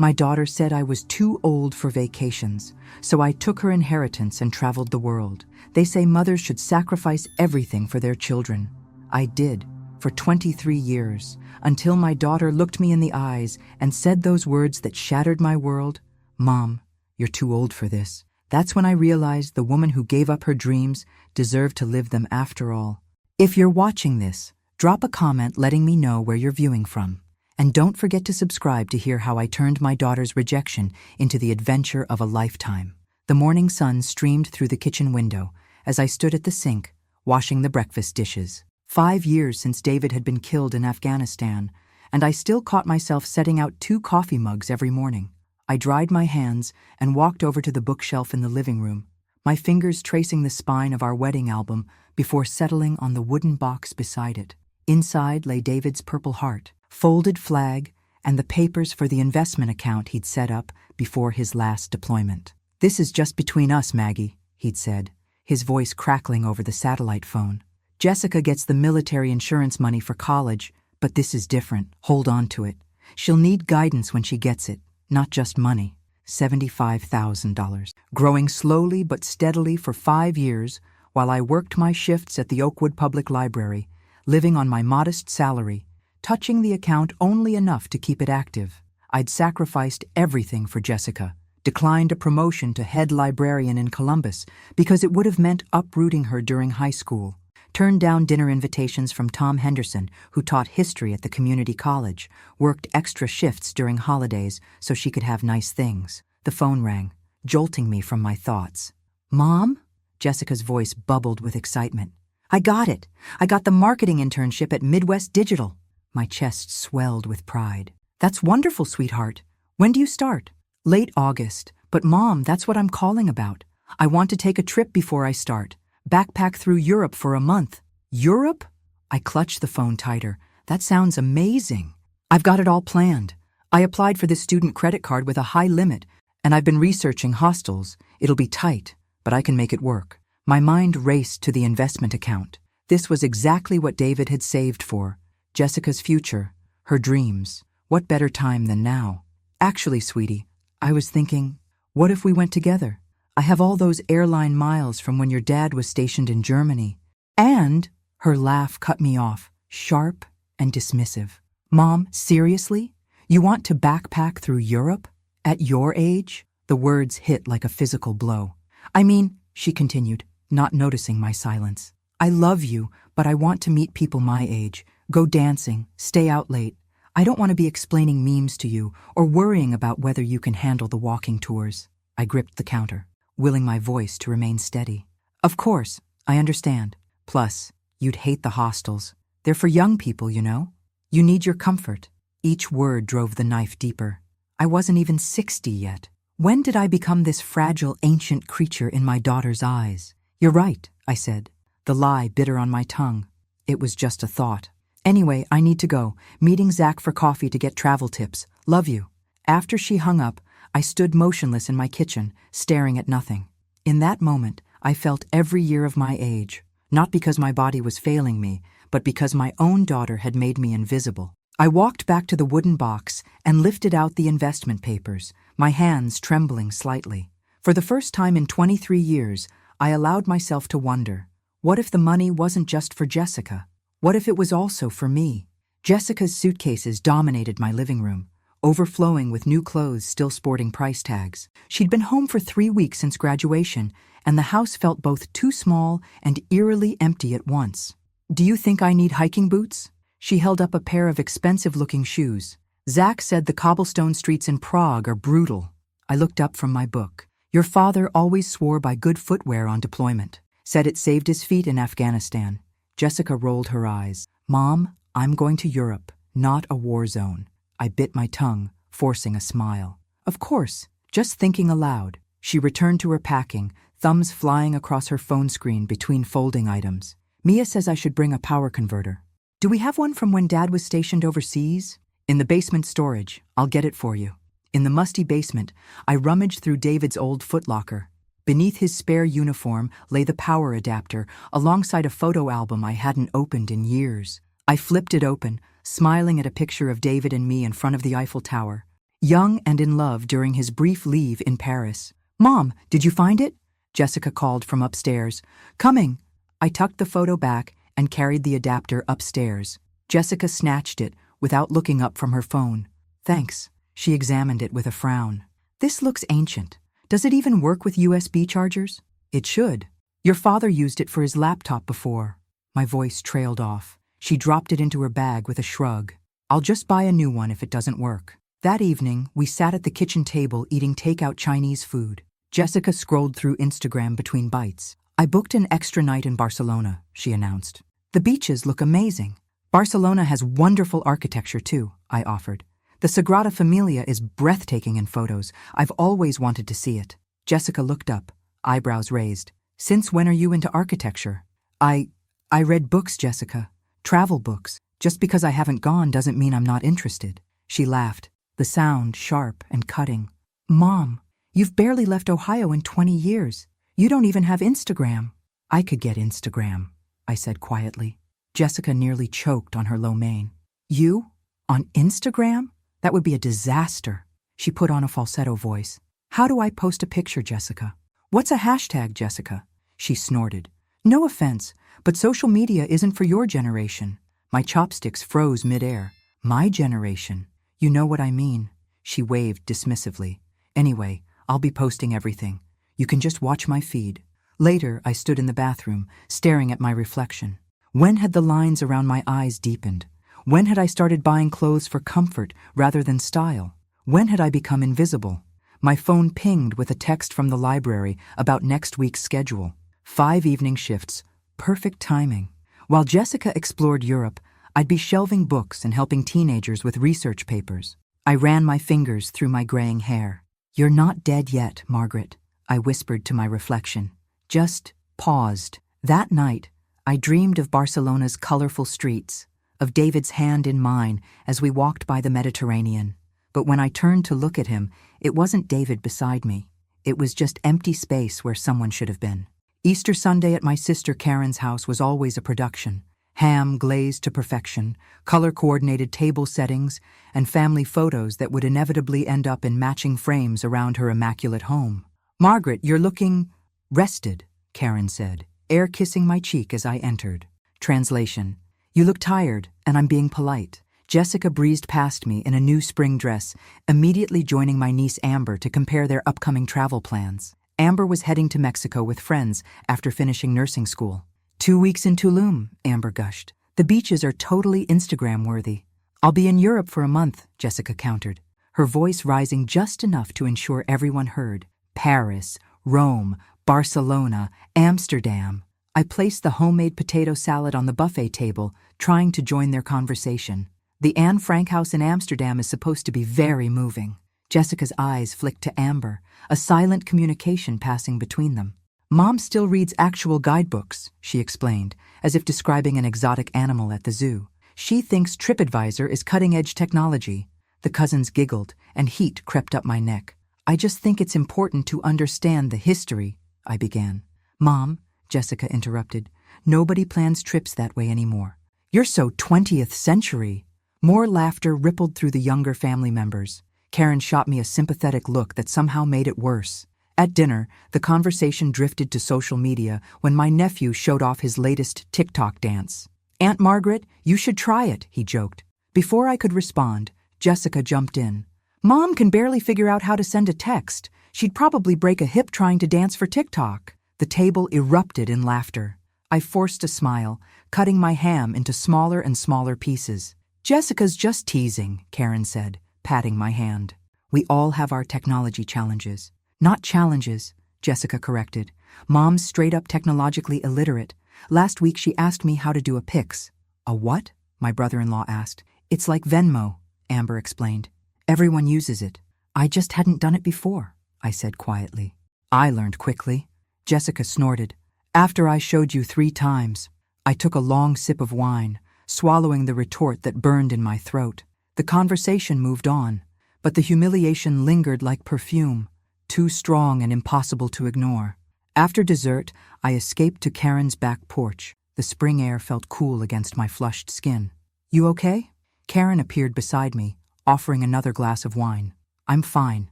My daughter said I was too old for vacations, so I took her inheritance and traveled the world. They say mothers should sacrifice everything for their children. I did, for 23 years, until my daughter looked me in the eyes and said those words that shattered my world. Mom, you're too old for this. That's when I realized the woman who gave up her dreams deserved to live them after all. If you're watching this, drop a comment letting me know where you're viewing from. And don't forget to subscribe to hear how I turned my daughter's rejection into the adventure of a lifetime. The morning sun streamed through the kitchen window as I stood at the sink, washing the breakfast dishes. 5 years since David had been killed in Afghanistan, and I still caught myself setting out 2 coffee mugs every morning. I dried my hands and walked over to the bookshelf in the living room, my fingers tracing the spine of our wedding album before settling on the wooden box beside it. Inside lay David's Purple Heart, folded flag, and the papers for the investment account he'd set up before his last deployment. "This is just between us, Maggie," he'd said, his voice crackling over the satellite phone. "Jessica gets the military insurance money for college, but this is different. Hold on to it. She'll need guidance when she gets it, not just money." $75,000. Growing slowly but steadily for 5 years while I worked my shifts at the Oakwood Public Library, living on my modest salary, touching the account only enough to keep it active. I'd sacrificed everything for Jessica, declined a promotion to head librarian in Columbus because it would have meant uprooting her during high school, turned down dinner invitations from Tom Henderson, who taught history at the community college, worked extra shifts during holidays so she could have nice things. The phone rang, jolting me from my thoughts. "Mom?" Jessica's voice bubbled with excitement. "I got it! I got the marketing internship at Midwest Digital." My chest swelled with pride. "That's wonderful, sweetheart. When do you start?" "Late August. But Mom, that's what I'm calling about. I want to take a trip before I start. Backpack through Europe for a month." "Europe?" I clutched the phone tighter. "That sounds amazing." "I've got it all planned. I applied for this student credit card with a high limit, and I've been researching hostels. It'll be tight, but I can make it work." My mind raced to the investment account. This was exactly what David had saved for. Jessica's future, her dreams. What better time than now? "Actually, sweetie, I was thinking, what if we went together? I have all those airline miles from when your dad was stationed in Germany." And her laugh cut me off, sharp and dismissive. "Mom, seriously? You want to backpack through Europe? At your age?" The words hit like a physical blow. "I mean," she continued, not noticing my silence, "I love you, but I want to meet people my age, go dancing, stay out late. I don't want to be explaining memes to you or worrying about whether you can handle the walking tours." I gripped the counter, willing my voice to remain steady. "Of course, I understand. Plus, you'd hate the hostels. They're for young people, you know. You need your comfort." Each word drove the knife deeper. I wasn't even 60 yet. When did I become this fragile, ancient creature in my daughter's eyes? "You're right," I said, the lie bitter on my tongue. It was just a thought. "Anyway, I need to go. Meeting Zach for coffee to get travel tips. Love you." After she hung up, I stood motionless in my kitchen, staring at nothing. In that moment, I felt every year of my age, not because my body was failing me, but because my own daughter had made me invisible. I walked back to the wooden box and lifted out the investment papers, my hands trembling slightly. For the first time in 23 years, I allowed myself to wonder, what if the money wasn't just for Jessica? What if it was also for me? Jessica's suitcases dominated my living room, overflowing with new clothes still sporting price tags. She'd been home for 3 weeks since graduation, and the house felt both too small and eerily empty at once. "Do you think I need hiking boots?" She held up a pair of expensive-looking shoes. "Zach said the cobblestone streets in Prague are brutal." I looked up from my book. "Your father always swore by good footwear on deployment. Said it saved his feet in Afghanistan." Jessica rolled her eyes. "Mom, I'm going to Europe, not a war zone." I bit my tongue, forcing a smile. "Of course, just thinking aloud." She returned to her packing, thumbs flying across her phone screen between folding items. "Mia says I should bring a power converter." "Do we have one from when Dad was stationed overseas?" "In the basement storage. I'll get it for you." In the musty basement, I rummaged through David's old footlocker. Beneath his spare uniform lay the power adapter, alongside a photo album I hadn't opened in years. I flipped it open, smiling at a picture of David and me in front of the Eiffel Tower. young and in love during his brief leave in Paris. "Mom, did you find it?" Jessica called from upstairs. "Coming." I tucked the photo back and carried the adapter upstairs. Jessica snatched it without looking up from her phone. "Thanks." She examined it with a frown. "This looks ancient. Does it even work with USB chargers?" "It should. Your father used it for his laptop before." My voice trailed off. She dropped it into her bag with a shrug. "I'll just buy a new one if it doesn't work." That evening, we sat at the kitchen table eating takeout Chinese food. Jessica scrolled through Instagram between bites. "I booked an extra night in Barcelona," she announced. "The beaches look amazing." "Barcelona has wonderful architecture too," I offered. "The Sagrada Familia is breathtaking in photos. I've always wanted to see it." Jessica looked up, eyebrows raised. "Since when are you into architecture?" I read books, Jessica. Travel books. Just because I haven't gone doesn't mean I'm not interested." She laughed, the sound sharp and cutting. "Mom, you've barely left Ohio in 20 years. You don't even have Instagram." "I could get Instagram," I said quietly. Jessica nearly choked on her lo mein. "You? On Instagram? That would be a disaster." She put on a falsetto voice. "How do I post a picture, Jessica?" "What's a hashtag, Jessica?" She snorted. "No offense, but social media isn't for your generation." My chopsticks froze midair. "My generation? You know what I mean." She waved dismissively. "Anyway, I'll be posting everything. You can just watch my feed." Later, I stood in the bathroom, staring at my reflection. When had the lines around my eyes deepened? When had I started buying clothes for comfort rather than style? When had I become invisible? My phone pinged with a text from the library about next week's schedule. 5 evening shifts. Perfect timing. While Jessica explored Europe, I'd be shelving books and helping teenagers with research papers. I ran my fingers through my graying hair. "You're not dead yet, Margaret," I whispered to my reflection. Just paused. That night, I dreamed of Barcelona's colorful streets, of David's hand in mine as we walked by the Mediterranean. But when I turned to look at him, it wasn't David beside me. It was just empty space where someone should have been. Easter Sunday at my sister Karen's house was always a production. Ham glazed to perfection, color-coordinated table settings, and family photos that would inevitably end up in matching frames around her immaculate home. "Margaret, you're looking rested," Karen said, air-kissing my cheek as I entered. Translation: "You look tired, and I'm being polite." Jessica breezed past me in a new spring dress, immediately joining my niece Amber to compare their upcoming travel plans. Amber was heading to Mexico with friends after finishing nursing school. 2 weeks in Tulum, Amber gushed. "The beaches are totally Instagram-worthy." "I'll be in Europe for a month," Jessica countered, her voice rising just enough to ensure everyone heard. "Paris, Rome, Barcelona, Amsterdam." I placed the homemade potato salad on the buffet table, trying to join their conversation. "The Anne Frank house in Amsterdam is supposed to be very moving." Jessica's eyes flicked to Amber, a silent communication passing between them. "Mom still reads actual guidebooks," she explained, as if describing an exotic animal at the zoo. "She thinks TripAdvisor is cutting-edge technology." The cousins giggled, and heat crept up my neck. "I just think it's important to understand the history," I began. "Mom," Jessica interrupted, "nobody plans trips that way anymore." "You're so 20th century." More laughter rippled through the younger family members. Karen shot me a sympathetic look that somehow made it worse. At dinner, the conversation drifted to social media when my nephew showed off his latest TikTok dance. "Aunt Margaret, you should try it," he joked. Before I could respond, Jessica jumped in. "Mom can barely figure out how to send a text. She'd probably break a hip trying to dance for TikTok." The table erupted in laughter. I forced a smile, cutting my ham into smaller and smaller pieces. "Jessica's just teasing," Karen said, patting my hand. "We all have our technology challenges." "Not challenges," Jessica corrected. "Mom's straight up technologically illiterate. Last week she asked me how to do a Pix." "A what?" my brother-in-law asked. "It's like Venmo," Amber explained. "Everyone uses it." "I just hadn't done it before," I said quietly. "I learned quickly." Jessica snorted. "After I showed you 3 times." I took a long sip of wine, swallowing the retort that burned in my throat. The conversation moved on, but the humiliation lingered like perfume, too strong and impossible to ignore. After dessert, I escaped to Karen's back porch. The spring air felt cool against my flushed skin. "You okay?" Karen appeared beside me, offering another glass of wine. I'm fine,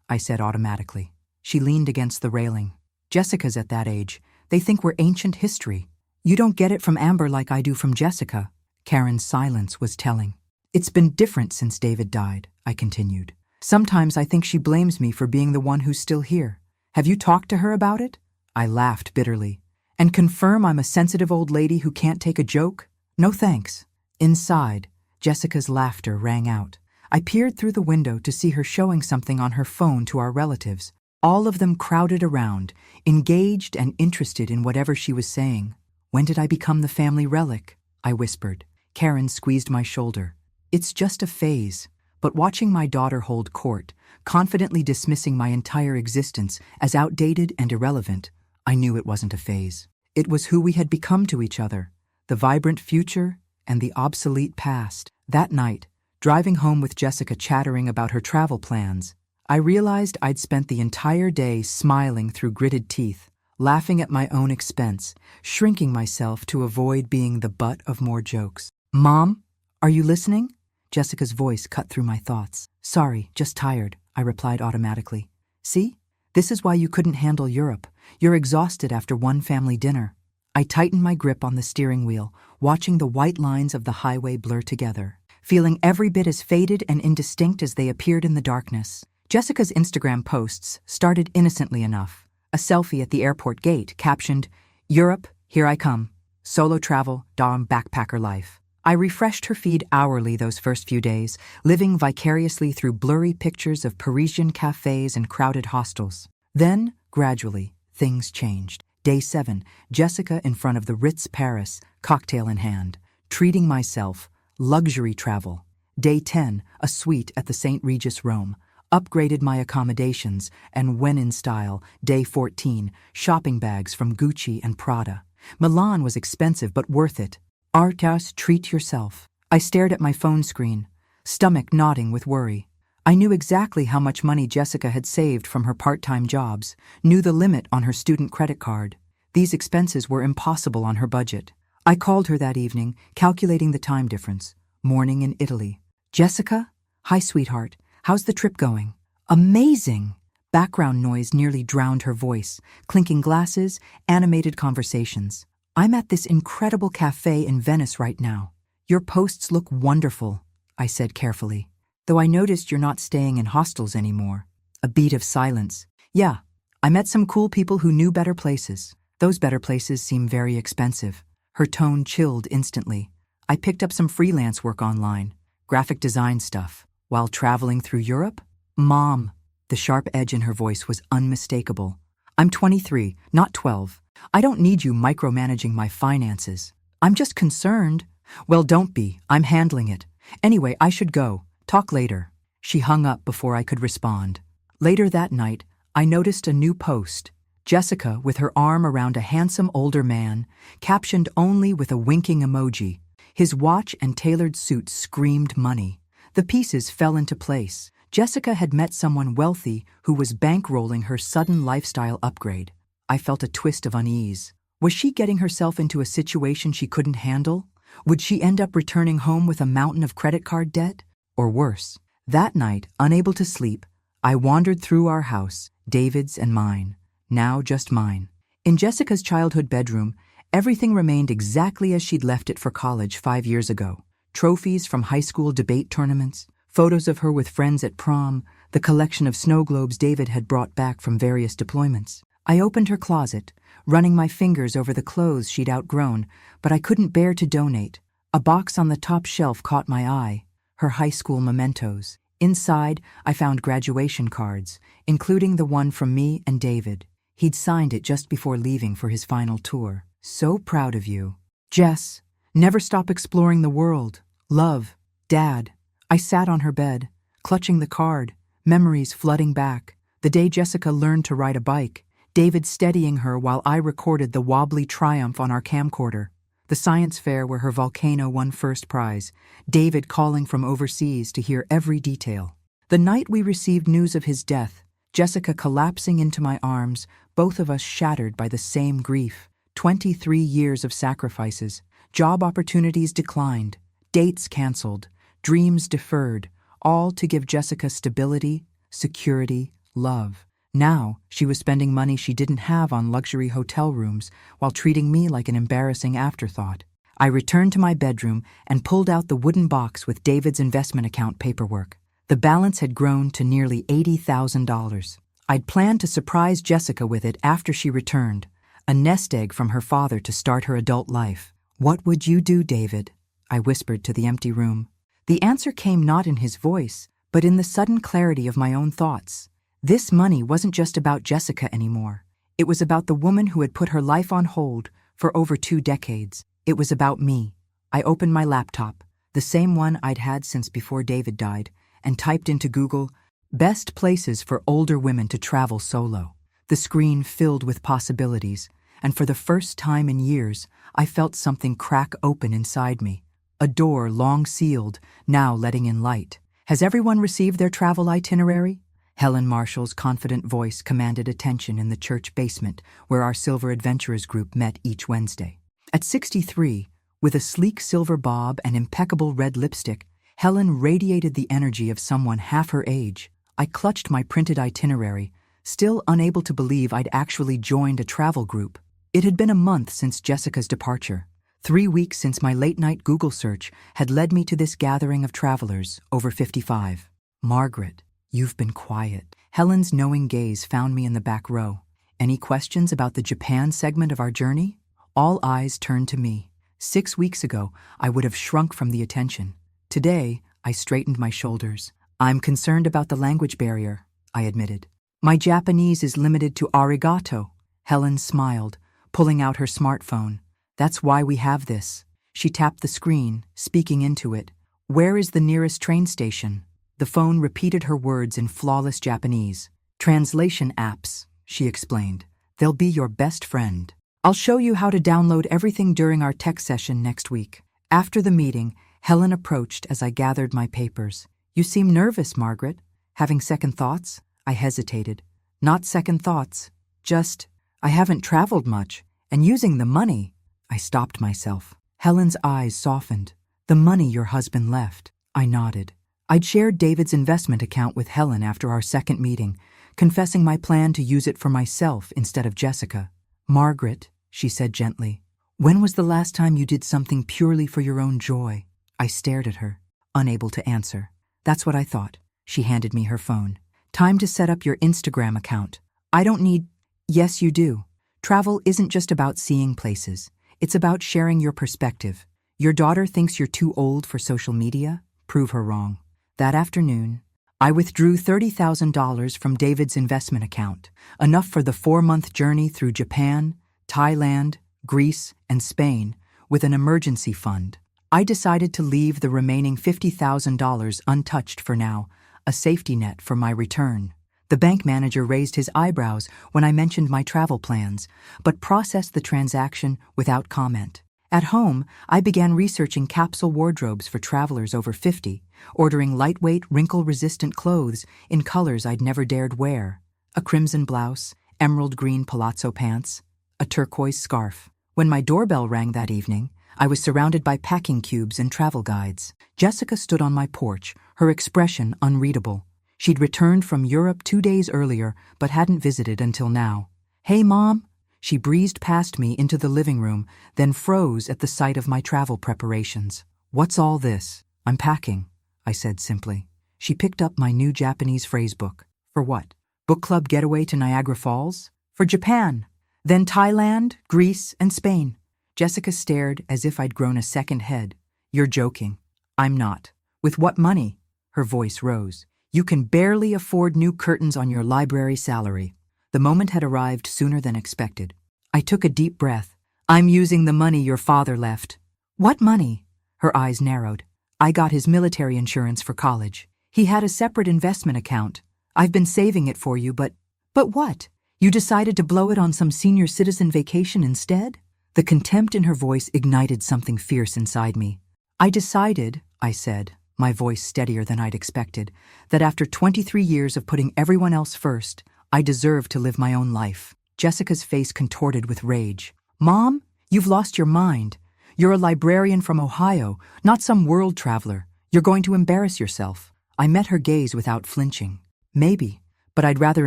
I said automatically. She leaned against the railing. Jessica's at that age. They think we're ancient history. You don't get it from Amber like I do from Jessica. Karen's silence was telling. It's been different since David died, I continued. Sometimes I think she blames me for being the one who's still here. Have you talked to her about it? I laughed bitterly. And confirm I'm a sensitive old lady who can't take a joke? No thanks. Inside, Jessica's laughter rang out. I peered through the window to see her showing something on her phone to our relatives. All of them crowded around, engaged and interested in whatever she was saying. When did I become the family relic? I whispered. Karen squeezed my shoulder. It's just a phase. But watching my daughter hold court, confidently dismissing my entire existence as outdated and irrelevant, I knew it wasn't a phase. It was who we had become to each other, the vibrant future and the obsolete past. That night, driving home with Jessica chattering about her travel plans, I realized I'd spent the entire day smiling through gritted teeth, laughing at my own expense, shrinking myself to avoid being the butt of more jokes. Mom, are you listening? Jessica's voice cut through my thoughts. Sorry, just tired, I replied automatically. See? This is why you couldn't handle Europe. You're exhausted after one family dinner. I tightened my grip on the steering wheel, watching the white lines of the highway blur together, feeling every bit as faded and indistinct as they appeared in the darkness. Jessica's Instagram posts started innocently enough. A selfie at the airport gate captioned, "Europe, here I come. Solo travel, Dom backpacker life." I refreshed her feed hourly those first few days, living vicariously through blurry pictures of Parisian cafes and crowded hostels. Then, gradually, things changed. Day 7, Jessica in front of the Ritz Paris, cocktail in hand. Treating myself, luxury travel. Day 10, a suite at the St. Regis Rome. Upgraded my accommodations, and when in style, Day 14, shopping bags from Gucci and Prada. Milan was expensive but worth it. Arcas, treat yourself. I stared at my phone screen, stomach knotting with worry. I knew exactly how much money Jessica had saved from her part-time jobs, knew the limit on her student credit card. These expenses were impossible on her budget. I called her that evening, calculating the time difference. Morning in Italy. Jessica? Hi, sweetheart. How's the trip going? Amazing! Background noise nearly drowned her voice, clinking glasses, animated conversations. I'm at this incredible cafe in Venice right now. Your posts look wonderful, I said carefully, though I noticed you're not staying in hostels anymore. A beat of silence. Yeah, I met some cool people who knew better places. Those better places seem very expensive. Her tone chilled instantly. I picked up some freelance work online, graphic design stuff, while traveling through Europe. Mom, the sharp edge in her voice was unmistakable. I'm 23, not 12. I don't need you micromanaging my finances. I'm just concerned. Well, don't be. I'm handling it. Anyway, I should go. Talk later. She hung up before I could respond. Later that night, I noticed a new post. Jessica with her arm around a handsome older man, captioned only with a winking emoji. His watch and tailored suit screamed money. The pieces fell into place. Jessica had met someone wealthy who was bankrolling her sudden lifestyle upgrade. I felt a twist of unease. Was she getting herself into a situation she couldn't handle? Would she end up returning home with a mountain of credit card debt? Or worse? That night, unable to sleep, I wandered through our house, David's and mine, now just mine. In Jessica's childhood bedroom, everything remained exactly as she'd left it for college 5 years ago. Trophies from high school debate tournaments, photos of her with friends at prom, the collection of snow globes David had brought back from various deployments. I opened her closet, running my fingers over the clothes she'd outgrown, but I couldn't bear to donate. A box on the top shelf caught my eye, her high school mementos. Inside, I found graduation cards, including the one from me and David. He'd signed it just before leaving for his final tour. So proud of you. Jess, never stop exploring the world. Love, Dad. I sat on her bed, clutching the card, memories flooding back. The day Jessica learned to ride a bike, David steadying her while I recorded the wobbly triumph on our camcorder. The science fair where her volcano won first prize, David calling from overseas to hear every detail. The night we received news of his death, Jessica collapsing into my arms, both of us shattered by the same grief. 23 years of sacrifices, job opportunities declined, dates canceled, dreams deferred, all to give Jessica stability, security, love. Now, she was spending money she didn't have on luxury hotel rooms while treating me like an embarrassing afterthought. I returned to my bedroom and pulled out the wooden box with David's investment account paperwork. The balance had grown to nearly $80,000. I'd planned to surprise Jessica with it after she returned, a nest egg from her father to start her adult life. "What would you do, David?" I whispered to the empty room. The answer came not in his voice, but in the sudden clarity of my own thoughts. This money wasn't just about Jessica anymore. It was about the woman who had put her life on hold for over 2 decades. It was about me. I opened my laptop, the same one I'd had since before David died, and typed into Google, "Best places for older women to travel solo." The screen filled with possibilities, and for the first time in years, I felt something crack open inside me. A door long sealed, now letting in light. "Has everyone received their travel itinerary?" Helen Marshall's confident voice commanded attention in the church basement where our Silver Adventurers group met each Wednesday. At 63, with a sleek silver bob and impeccable red lipstick, Helen radiated the energy of someone half her age. I clutched my printed itinerary, still unable to believe I'd actually joined a travel group. It had been a month since Jessica's departure. 3 weeks since my late-night Google search had led me to this gathering of travelers over 55. "Margaret, you've been quiet." Helen's knowing gaze found me in the back row. "Any questions about the Japan segment of our journey?" All eyes turned to me. 6 weeks ago, I would have shrunk from the attention. Today, I straightened my shoulders. "I'm concerned about the language barrier," I admitted. "My Japanese is limited to arigato." Helen smiled, pulling out her smartphone. "That's why we have this." She tapped the screen, speaking into it. "Where is the nearest train station?" The phone repeated her words in flawless Japanese. "Translation apps," she explained. "They'll be your best friend. I'll show you how to download everything during our tech session next week." After the meeting, Helen approached as I gathered my papers. "You seem nervous, Margaret. Having second thoughts?" I hesitated. "Not second thoughts. Just, I haven't traveled much, and using the money." I stopped myself. Helen's eyes softened. "The money your husband left." I nodded. I'd shared David's investment account with Helen after our second meeting, confessing my plan to use it for myself instead of Jessica. "Margaret," she said gently, "when was the last time you did something purely for your own joy?" I stared at her, unable to answer. "That's what I thought." She handed me her phone. "Time to set up your Instagram account." "I don't need—" "Yes, you do. Travel isn't just about seeing places. It's about sharing your perspective. Your daughter thinks you're too old for social media? Prove her wrong." That afternoon, I withdrew $30,000 from David's investment account, enough for the 4-month journey through Japan, Thailand, Greece, and Spain, with an emergency fund. I decided to leave the remaining $50,000 untouched for now, a safety net for my return. The bank manager raised his eyebrows when I mentioned my travel plans, but processed the transaction without comment. At home, I began researching capsule wardrobes for travelers over 50, ordering lightweight, wrinkle-resistant clothes in colors I'd never dared wear: a crimson blouse, emerald green palazzo pants, a turquoise scarf. When my doorbell rang that evening, I was surrounded by packing cubes and travel guides. Jessica stood on my porch, her expression unreadable. She'd returned from Europe 2 days earlier, but hadn't visited until now. "Hey, Mom." She breezed past me into the living room, then froze at the sight of my travel preparations. "What's all this?" "I'm packing," I said simply. She picked up my new Japanese phrase book. "For what?" "Book club getaway to Niagara Falls?" "For Japan. Then Thailand, Greece, and Spain." Jessica stared as if I'd grown a second head. "You're joking." "I'm not." "With what money?" Her voice rose. "You can barely afford new curtains on your library salary." The moment had arrived sooner than expected. I took a deep breath. "I'm using the money your father left." "What money?" Her eyes narrowed. "I got his military insurance for college. He had a separate investment account. I've been saving it for you, but..." "But what? You decided to blow it on some senior citizen vacation instead?" The contempt in her voice ignited something fierce inside me. "I decided," I said, my voice steadier than I'd expected, "that after 23 years of putting everyone else first, I deserved to live my own life." Jessica's face contorted with rage. "Mom, you've lost your mind. You're a librarian from Ohio, not some world traveler. You're going to embarrass yourself." I met her gaze without flinching. Maybe, but I'd rather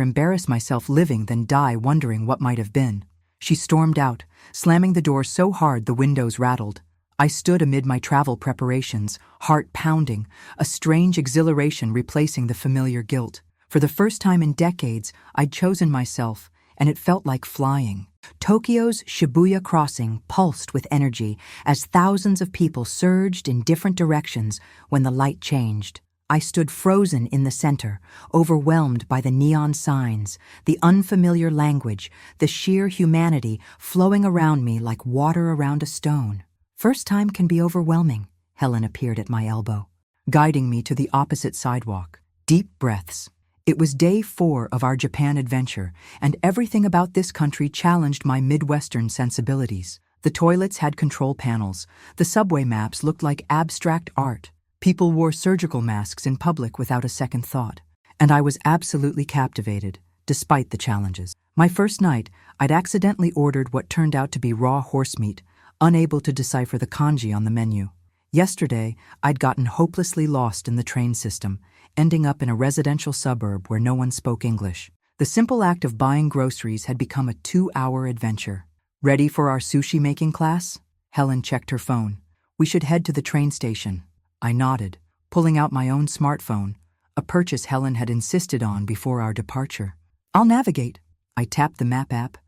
embarrass myself living than die wondering what might have been. She stormed out, slamming the door so hard the windows rattled. I stood amid my travel preparations, heart pounding, a strange exhilaration replacing the familiar guilt. For the first time in decades, I'd chosen myself, and it felt like flying. Tokyo's Shibuya crossing pulsed with energy as thousands of people surged in different directions when the light changed. I stood frozen in the center, overwhelmed by the neon signs, the unfamiliar language, the sheer humanity flowing around me like water around a stone. First time can be overwhelming. Helen appeared at my elbow, guiding me to the opposite sidewalk. Deep breaths. It was day 4 of our Japan adventure, and everything about this country challenged my Midwestern sensibilities. The toilets had control panels. The subway maps looked like abstract art. People wore surgical masks in public without a second thought. And I was absolutely captivated, despite the challenges. My first night, I'd accidentally ordered what turned out to be raw horse meat, unable to decipher the kanji on the menu. Yesterday, I'd gotten hopelessly lost in the train system, ending up in a residential suburb where no one spoke English. The simple act of buying groceries had become a 2-hour adventure. Ready for our sushi-making class? Helen checked her phone. We should head to the train station. I nodded, pulling out my own smartphone, a purchase Helen had insisted on before our departure. I'll navigate. I tapped the map app,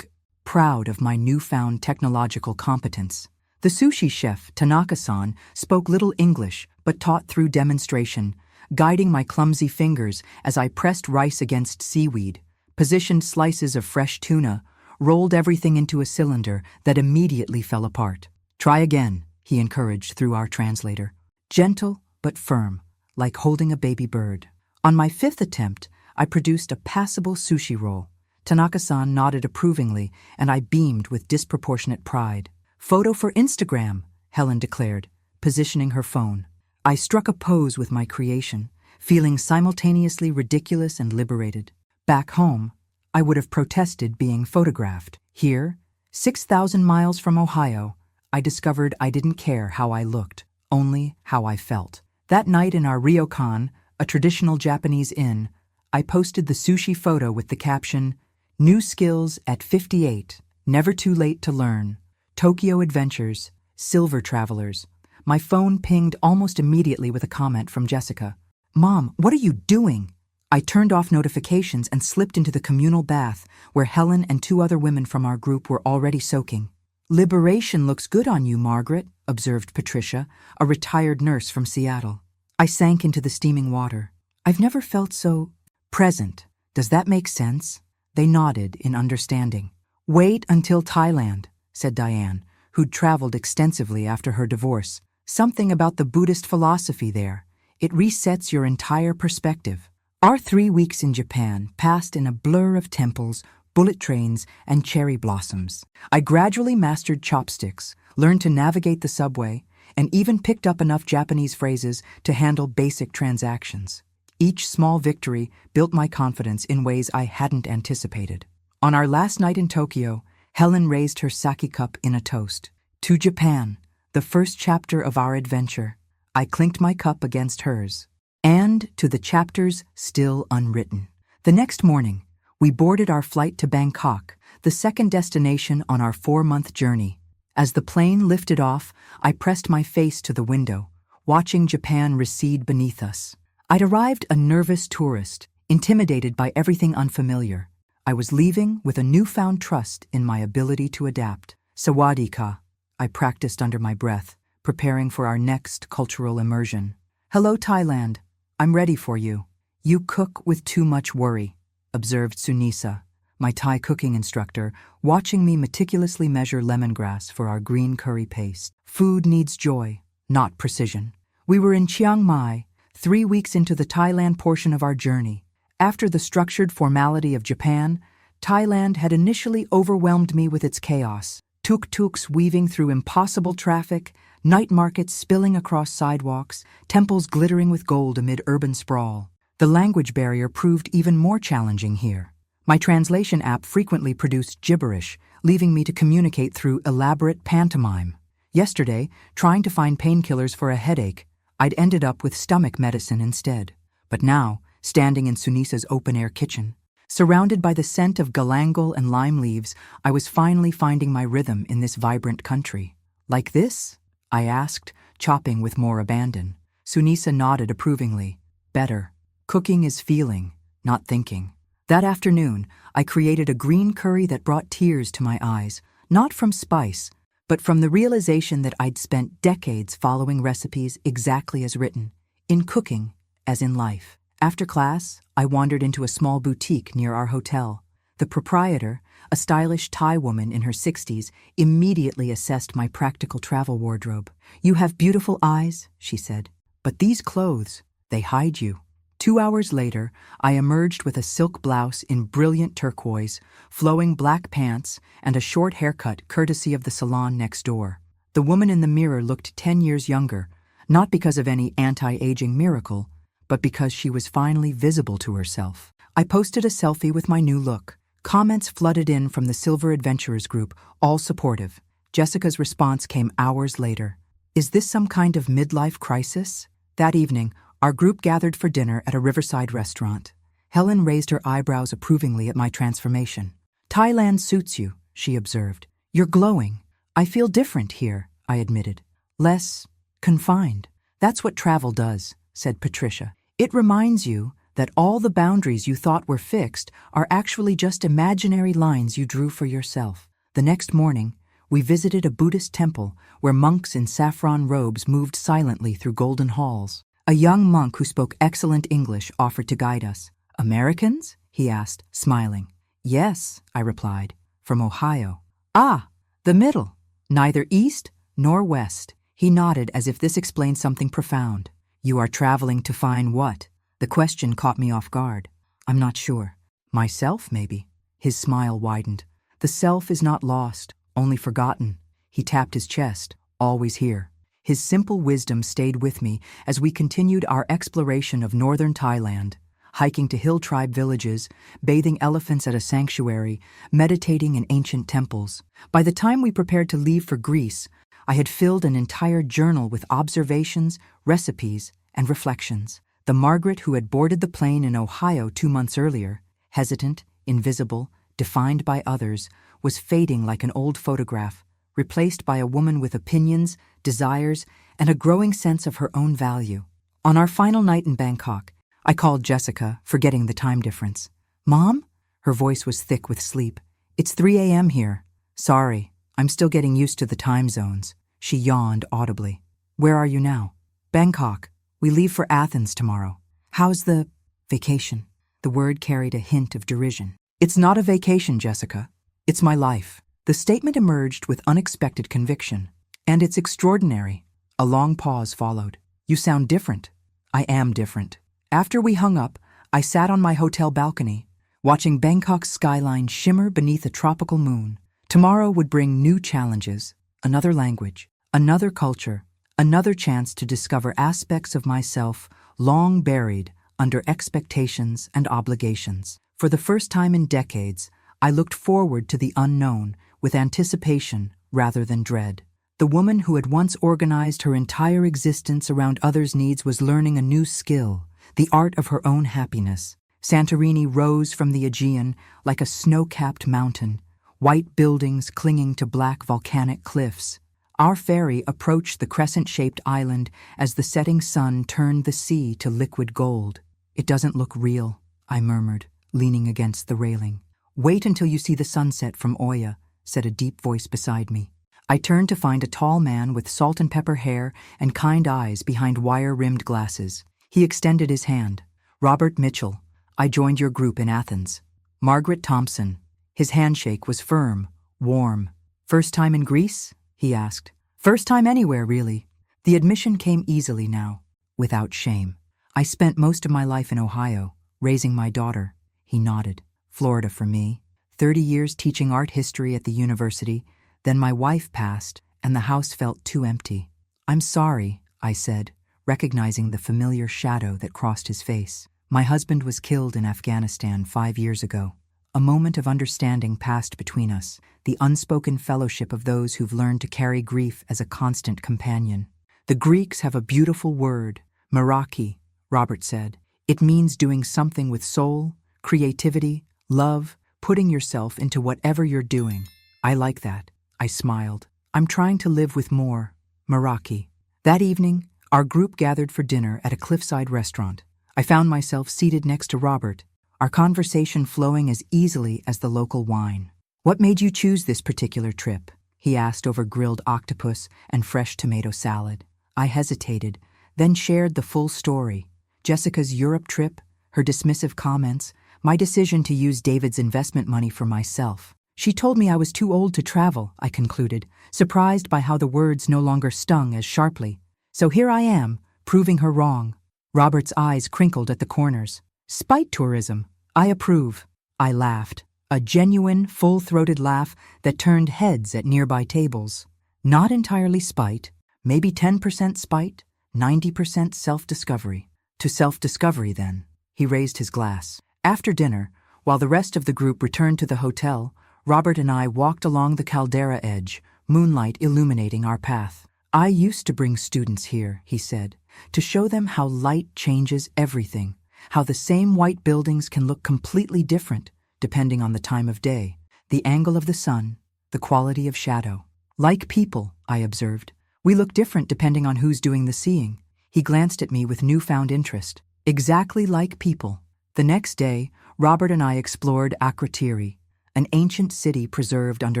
proud of my newfound technological competence. The sushi chef, Tanaka-san, spoke little English but taught through demonstration, guiding my clumsy fingers as I pressed rice against seaweed, positioned slices of fresh tuna, rolled everything into a cylinder that immediately fell apart. Try again, he encouraged through our translator. Gentle but firm, like holding a baby bird. On my 5th attempt, I produced a passable sushi roll. Tanaka-san nodded approvingly, and I beamed with disproportionate pride. Photo for Instagram, Helen declared, positioning her phone. I struck a pose with my creation, feeling simultaneously ridiculous and liberated. Back home, I would have protested being photographed. Here, 6,000 miles from Ohio, I discovered I didn't care how I looked, only how I felt. That night in our ryokan, a traditional Japanese inn, I posted the sushi photo with the caption, "New skills at 58, never too late to learn. Tokyo Adventures, Silver Travelers." My phone pinged almost immediately with a comment from Jessica. "Mom, what are you doing?" I turned off notifications and slipped into the communal bath where Helen and 2 other women from our group were already soaking. "Liberation looks good on you, Margaret," observed Patricia, a retired nurse from Seattle. I sank into the steaming water. I've never felt so present. Does that make sense? They nodded in understanding. "Wait until Thailand," said Diane, who'd traveled extensively after her divorce. "Something about the Buddhist philosophy there. It resets your entire perspective." Our 3 weeks in Japan passed in a blur of temples, bullet trains, and cherry blossoms. I gradually mastered chopsticks, learned to navigate the subway, and even picked up enough Japanese phrases to handle basic transactions. Each small victory built my confidence in ways I hadn't anticipated. On our last night in Tokyo, Helen raised her sake cup in a toast. "To Japan, the first chapter of our adventure." I clinked my cup against hers. "And to the chapters still unwritten." The next morning, we boarded our flight to Bangkok, the second destination on our 4-month journey. As the plane lifted off, I pressed my face to the window, watching Japan recede beneath us. I'd arrived a nervous tourist, intimidated by everything unfamiliar. I was leaving with a newfound trust in my ability to adapt. "Sawadee ka," I practiced under my breath, preparing for our next cultural immersion. "Hello, Thailand. I'm ready for you." "You cook with too much worry," observed Sunisa, my Thai cooking instructor, watching me meticulously measure lemongrass for our green curry paste. "Food needs joy, not precision." We were in Chiang Mai, 3 weeks into the Thailand portion of our journey. After the structured formality of Japan, Thailand had initially overwhelmed me with its chaos. Tuk-tuks weaving through impossible traffic, night markets spilling across sidewalks, temples glittering with gold amid urban sprawl. The language barrier proved even more challenging here. My translation app frequently produced gibberish, leaving me to communicate through elaborate pantomime. Yesterday, trying to find painkillers for a headache, I'd ended up with stomach medicine instead. But now, standing in Sunisa's open-air kitchen. Surrounded by the scent of galangal and lime leaves, I was finally finding my rhythm in this vibrant country. Like this? I asked, chopping with more abandon. Sunisa nodded approvingly. Better. Cooking is feeling, not thinking. That afternoon, I created a green curry that brought tears to my eyes, not from spice, but from the realization that I'd spent decades following recipes exactly as written, in cooking as in life. After class, I wandered into a small boutique near our hotel. The proprietor, a stylish Thai woman in her 60s, immediately assessed my practical travel wardrobe. "You have beautiful eyes," she said, "but these clothes, they hide you." 2 hours later, I emerged with a silk blouse in brilliant turquoise, flowing black pants, and a short haircut courtesy of the salon next door. The woman in the mirror looked 10 years younger, not because of any anti-aging miracle, but because she was finally visible to herself. I posted a selfie with my new look. Comments flooded in from the Silver Adventurers group, all supportive. Jessica's response came hours later. "Is this some kind of midlife crisis?" That evening, our group gathered for dinner at a riverside restaurant. Helen raised her eyebrows approvingly at my transformation. "Thailand suits you," she observed. "You're glowing." "I feel different here," I admitted. "Less confined." "That's what travel does," said Patricia. "It reminds you that all the boundaries you thought were fixed are actually just imaginary lines you drew for yourself." The next morning, we visited a Buddhist temple where monks in saffron robes moved silently through golden halls. A young monk who spoke excellent English offered to guide us. "Americans?" he asked, smiling. "Yes," I replied, "from Ohio." "Ah, the middle. Neither east nor west." He nodded as if this explained something profound. "You are traveling to find what?" The question caught me off guard. "I'm not sure. Myself, maybe." His smile widened. "The self is not lost, only forgotten." He tapped his chest. "Always here." His simple wisdom stayed with me as we continued our exploration of northern Thailand, hiking to hill tribe villages, bathing elephants at a sanctuary, meditating in ancient temples. By the time we prepared to leave for Greece, I had filled an entire journal with observations, recipes, and reflections. The Margaret who had boarded the plane in Ohio 2 months earlier, hesitant, invisible, defined by others, was fading like an old photograph, replaced by a woman with opinions, desires, and a growing sense of her own value. On our final night in Bangkok, I called Jessica, forgetting the time difference. "Mom?" Her voice was thick with sleep. "It's 3 a.m. here. Sorry, I'm still getting used to the time zones." She yawned audibly. "Where are you now?" "Bangkok. We leave for Athens tomorrow." "How's the vacation?" The word carried a hint of derision. "It's not a vacation, Jessica. It's my life." The statement emerged with unexpected conviction. "And it's extraordinary." A long pause followed. "You sound different." "I am different." After we hung up, I sat on my hotel balcony, watching Bangkok's skyline shimmer beneath a tropical moon. Tomorrow would bring new challenges, another language, another culture, another chance to discover aspects of myself long buried under expectations and obligations. For the first time in decades, I looked forward to the unknown with anticipation rather than dread. The woman who had once organized her entire existence around others' needs was learning a new skill, the art of her own happiness. Santorini rose from the Aegean like a snow-capped mountain, white buildings clinging to black volcanic cliffs. Our ferry approached the crescent-shaped island as the setting sun turned the sea to liquid gold. "It doesn't look real," I murmured, leaning against the railing. "Wait until you see the sunset from Oya," said a deep voice beside me. I turned to find a tall man with salt and pepper hair and kind eyes behind wire-rimmed glasses. He extended his hand. "Robert Mitchell. I joined your group in Athens." "Margaret Thompson." His handshake was firm, warm. "First time in Greece?" he asked. "First time anywhere, really." The admission came easily now, without shame. "I spent most of my life in Ohio, raising my daughter." He nodded. "Florida for me. 30 years teaching art history at the university. Then my wife passed, and the house felt too empty." "I'm sorry," I said, recognizing the familiar shadow that crossed his face. "My husband was killed in Afghanistan 5 years ago." A moment of understanding passed between us, the unspoken fellowship of those who've learned to carry grief as a constant companion. "The Greeks have a beautiful word, meraki," Robert said. It means doing something with soul, creativity, love, putting yourself into whatever you're doing. I like that. I smiled. I'm trying to live with more. Meraki. That evening, our group gathered for dinner at a cliffside restaurant. I found myself seated next to Robert, our conversation flowing as easily as the local wine. What made you choose this particular trip? He asked over grilled octopus and fresh tomato salad. I hesitated, then shared the full story. Jessica's Europe trip, her dismissive comments, my decision to use David's investment money for myself. She told me I was too old to travel, I concluded, surprised by how the words no longer stung as sharply. So here I am, proving her wrong. Robert's eyes crinkled at the corners. Spite tourism. I approve. I laughed. A genuine, full-throated laugh that turned heads at nearby tables. Not entirely spite, maybe 10% spite, 90% self-discovery. To self-discovery, then. He raised his glass. After dinner, while the rest of the group returned to the hotel, Robert and I walked along the caldera edge, moonlight illuminating our path. I used to bring students here, he said, to show them how light changes everything, how the same white buildings can look completely different depending on the time of day, the angle of the sun, the quality of shadow. Like people, I observed. We look different depending on who's doing the seeing. He glanced at me with newfound interest. Exactly like people. The next day, Robert and I explored Akrotiri, an ancient city preserved under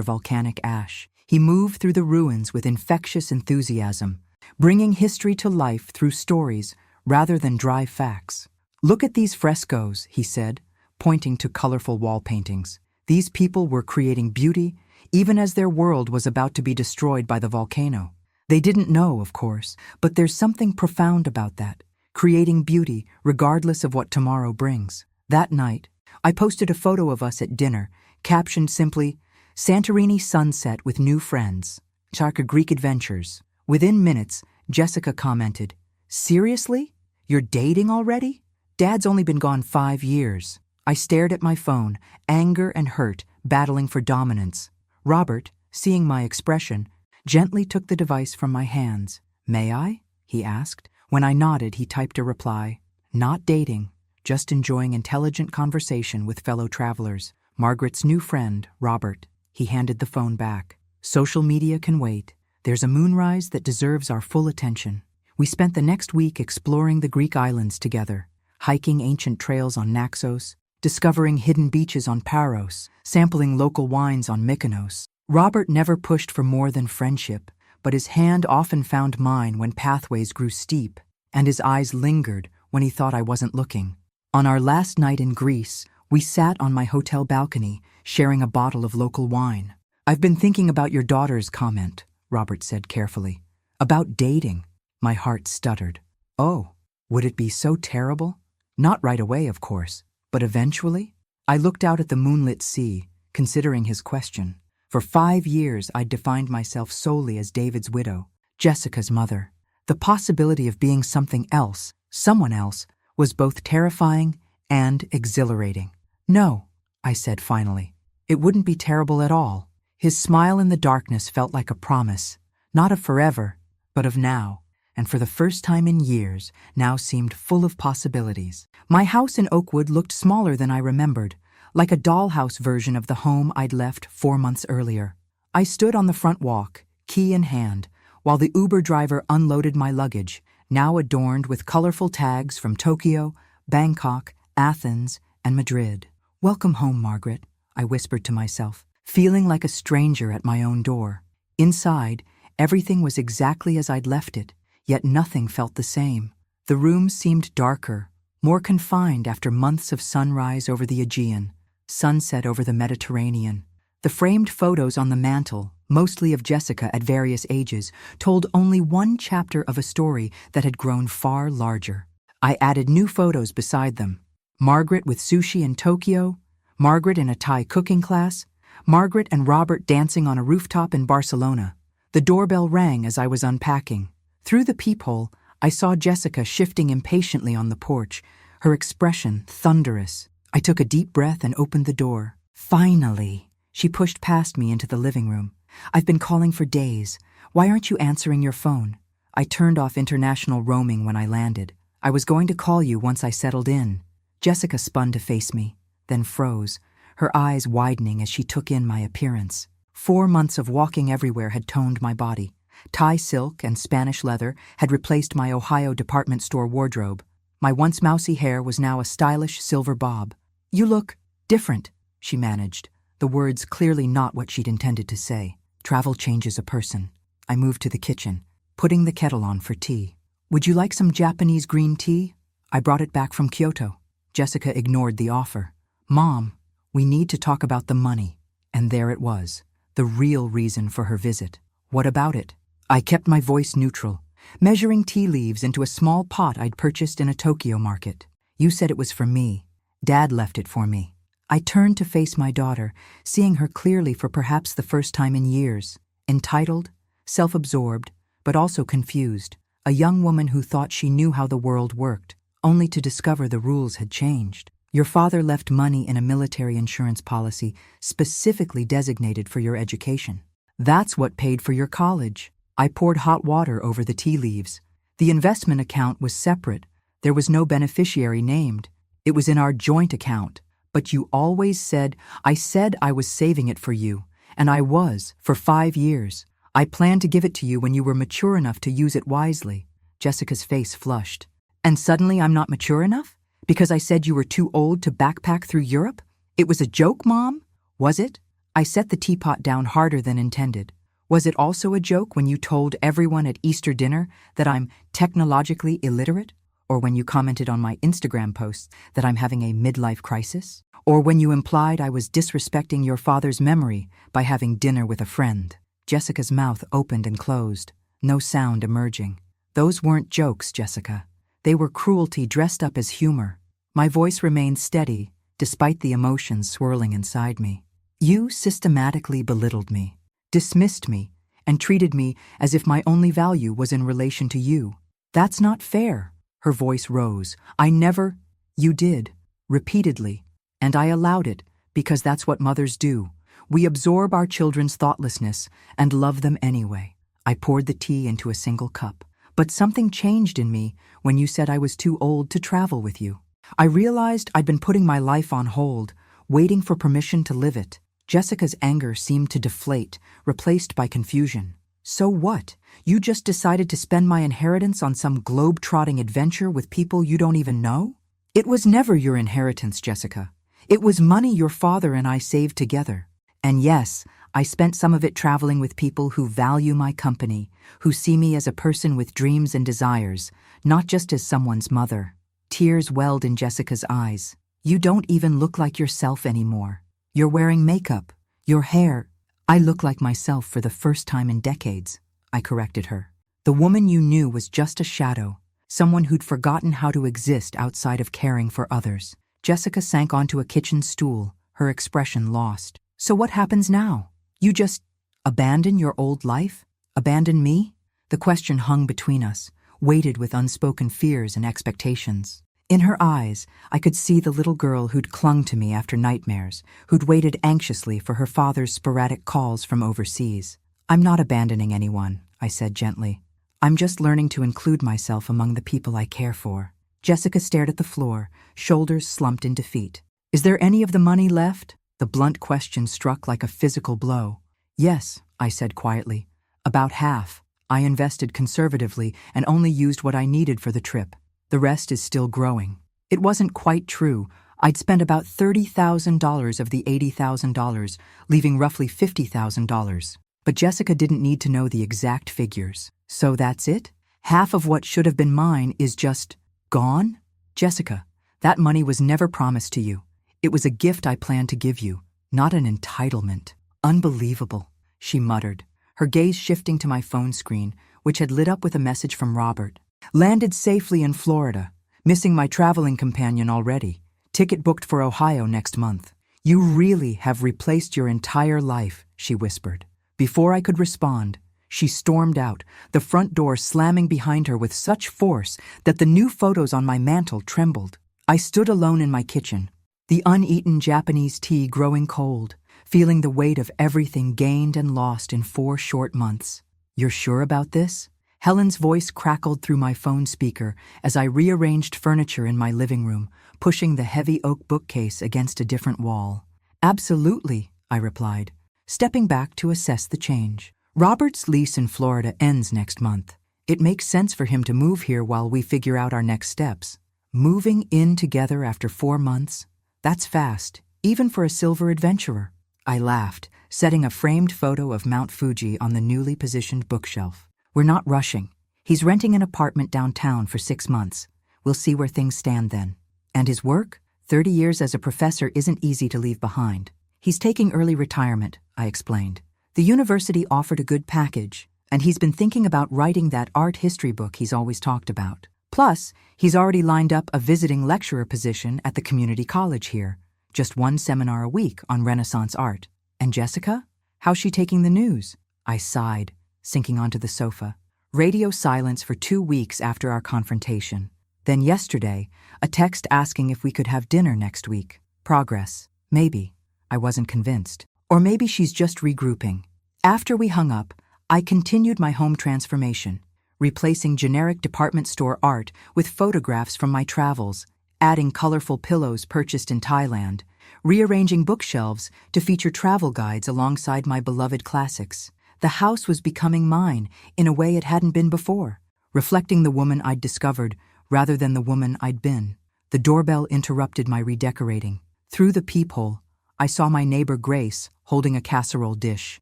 volcanic ash. He moved through the ruins with infectious enthusiasm, bringing history to life through stories rather than dry facts. Look at these frescoes, he said, pointing to colorful wall paintings. These people were creating beauty, even as their world was about to be destroyed by the volcano. They didn't know, of course, but there's something profound about that, creating beauty regardless of what tomorrow brings. That night, I posted a photo of us at dinner, captioned simply, Santorini sunset with new friends, Charka Greek adventures. Within minutes, Jessica commented, Seriously? You're dating already? Dad's only been gone 5 years. I stared at my phone, anger and hurt battling for dominance. Robert, seeing my expression, gently took the device from my hands. May I? He asked. When I nodded, he typed a reply. Not dating, just enjoying intelligent conversation with fellow travelers. Margaret's new friend, Robert. He handed the phone back. Social media can wait. There's a moonrise that deserves our full attention. We spent the next week exploring the Greek islands together, hiking ancient trails on Naxos, discovering hidden beaches on Paros, sampling local wines on Mykonos. Robert never pushed for more than friendship, but his hand often found mine when pathways grew steep, and his eyes lingered when he thought I wasn't looking. On our last night in Greece, we sat on my hotel balcony, sharing a bottle of local wine. I've been thinking about your daughter's comment, Robert said carefully. About dating. My heart stuttered. Oh, would it be so terrible? Not right away, of course, but eventually? I looked out at the moonlit sea, considering his question. For 5 years, I'd defined myself solely as David's widow, Jessica's mother. The possibility of being something else, someone else, was both terrifying and exhilarating. No, I said finally. It wouldn't be terrible at all. His smile in the darkness felt like a promise, not of forever, but of now, and for the first time in years, now seemed full of possibilities. My house in Oakwood looked smaller than I remembered, like a dollhouse version of the home I'd left 4 months earlier. I stood on the front walk, key in hand, while the Uber driver unloaded my luggage, now adorned with colorful tags from Tokyo, Bangkok, Athens, and Madrid. Welcome home, Margaret, I whispered to myself, feeling like a stranger at my own door. Inside, everything was exactly as I'd left it, yet nothing felt the same. The room seemed darker, more confined after months of sunrise over the Aegean, sunset over the Mediterranean. The framed photos on the mantel, mostly of Jessica at various ages, told only one chapter of a story that had grown far larger. I added new photos beside them. Margaret with sushi in Tokyo, Margaret in a Thai cooking class, Margaret and Robert dancing on a rooftop in Barcelona. The doorbell rang as I was unpacking. Through the peephole, I saw Jessica shifting impatiently on the porch, her expression thunderous. I took a deep breath and opened the door. Finally, she pushed past me into the living room. I've been calling for days. Why aren't you answering your phone? I turned off international roaming when I landed. I was going to call you once I settled in. Jessica spun to face me, then froze, her eyes widening as she took in my appearance. 4 months of walking everywhere had toned my body. Thai silk and Spanish leather had replaced my Ohio department store wardrobe. My once mousy hair was now a stylish silver bob. "You look different," she managed, the words clearly not what she'd intended to say. Travel changes a person. I moved to the kitchen, putting the kettle on for tea. "Would you like some Japanese green tea? I brought it back from Kyoto." Jessica ignored the offer. "Mom, we need to talk about the money." And there it was, the real reason for her visit. "What about it?" I kept my voice neutral, measuring tea leaves into a small pot I'd purchased in a Tokyo market. "You said it was for me. Dad left it for me." I turned to face my daughter, seeing her clearly for perhaps the first time in years. Entitled, self-absorbed, but also confused. A young woman who thought she knew how the world worked, only to discover the rules had changed. "Your father left money in a military insurance policy specifically designated for your education. That's what paid for your college." I poured hot water over the tea leaves. The investment account was separate. There was no beneficiary named. It was in our joint account. "But you always said," "I said I was saving it for you, and I was, for 5 years. I planned to give it to you when you were mature enough to use it wisely." Jessica's face flushed. "And suddenly I'm not mature enough? Because I said you were too old to backpack through Europe? It was a joke, Mom? Was it?" I set the teapot down harder than intended. "Was it also a joke when you told everyone at Easter dinner that I'm technologically illiterate? Or when you commented on my Instagram posts that I'm having a midlife crisis? Or when you implied I was disrespecting your father's memory by having dinner with a friend?" Jessica's mouth opened and closed, no sound emerging. "Those weren't jokes, Jessica. They were cruelty dressed up as humor." My voice remained steady, despite the emotions swirling inside me. "You systematically belittled me, dismissed me, and treated me as if my only value was in relation to you. That's not fair." Her voice rose. "I never—" "You did, repeatedly, and I allowed it, because that's what mothers do. We absorb our children's thoughtlessness and love them anyway." I poured the tea into a single cup. "But something changed in me when you said I was too old to travel with you. I realized I'd been putting my life on hold, waiting for permission to live it." Jessica's anger seemed to deflate, replaced by confusion. "So what? You just decided to spend my inheritance on some globe-trotting adventure with people you don't even know?" "It was never your inheritance, Jessica. It was money your father and I saved together. And yes, I spent some of it traveling with people who value my company, who see me as a person with dreams and desires, not just as someone's mother." Tears welled in Jessica's eyes. "You don't even look like yourself anymore. You're wearing makeup. Your hair—" "I look like myself for the first time in decades," I corrected her. "The woman you knew was just a shadow, someone who'd forgotten how to exist outside of caring for others." Jessica sank onto a kitchen stool, her expression lost. "So what happens now? You just abandon your old life? Abandon me?" The question hung between us, weighted with unspoken fears and expectations. In her eyes, I could see the little girl who'd clung to me after nightmares, who'd waited anxiously for her father's sporadic calls from overseas. "I'm not abandoning anyone," I said gently. "I'm just learning to include myself among the people I care for." Jessica stared at the floor, shoulders slumped in defeat. "Is there any of the money left?" The blunt question struck like a physical blow. "Yes," I said quietly. "About half. I invested conservatively and only used what I needed for the trip. The rest is still growing." It wasn't quite true. I'd spent about $30,000 of the $80,000, leaving roughly $50,000. But Jessica didn't need to know the exact figures. "So that's it? Half of what should have been mine is just gone?" "Jessica, that money was never promised to you. It was a gift I planned to give you, not an entitlement." "Unbelievable," she muttered, her gaze shifting to my phone screen, which had lit up with a message from Robert. "Landed safely in Florida. Missing my traveling companion already. Ticket booked for Ohio next month." "You really have replaced your entire life," she whispered. Before I could respond, she stormed out, the front door slamming behind her with such force that the new photos on my mantel trembled. I stood alone in my kitchen, the uneaten Japanese tea growing cold, feeling the weight of everything gained and lost in 4 short months. "You're sure about this?" Helen's voice crackled through my phone speaker as I rearranged furniture in my living room, pushing the heavy oak bookcase against a different wall. Absolutely, I replied, stepping back to assess the change. Robert's lease in Florida ends next month. It makes sense for him to move here while we figure out our next steps. Moving in together after 4 months? That's fast, even for a silver adventurer. I laughed, setting a framed photo of Mount Fuji on the newly positioned bookshelf. We're not rushing. He's renting an apartment downtown for 6 months. We'll see where things stand then. And his work? 30 years as a professor isn't easy to leave behind. He's taking early retirement, I explained. The university offered a good package, and he's been thinking about writing that art history book he's always talked about. Plus, he's already lined up a visiting lecturer position at the community college here. Just 1 seminar a week on Renaissance art. And Jessica? How's she taking the news? I sighed, sinking onto the sofa. Radio silence for 2 weeks after our confrontation. Then yesterday, a text asking if we could have dinner next week. Progress. Maybe. I wasn't convinced. Or maybe she's just regrouping. After we hung up, I continued my home transformation, replacing generic department store art with photographs from my travels, adding colorful pillows purchased in Thailand, rearranging bookshelves to feature travel guides alongside my beloved classics. The house was becoming mine in a way it hadn't been before, reflecting the woman I'd discovered rather than the woman I'd been. The doorbell interrupted my redecorating. Through the peephole, I saw my neighbor Grace holding a casserole dish.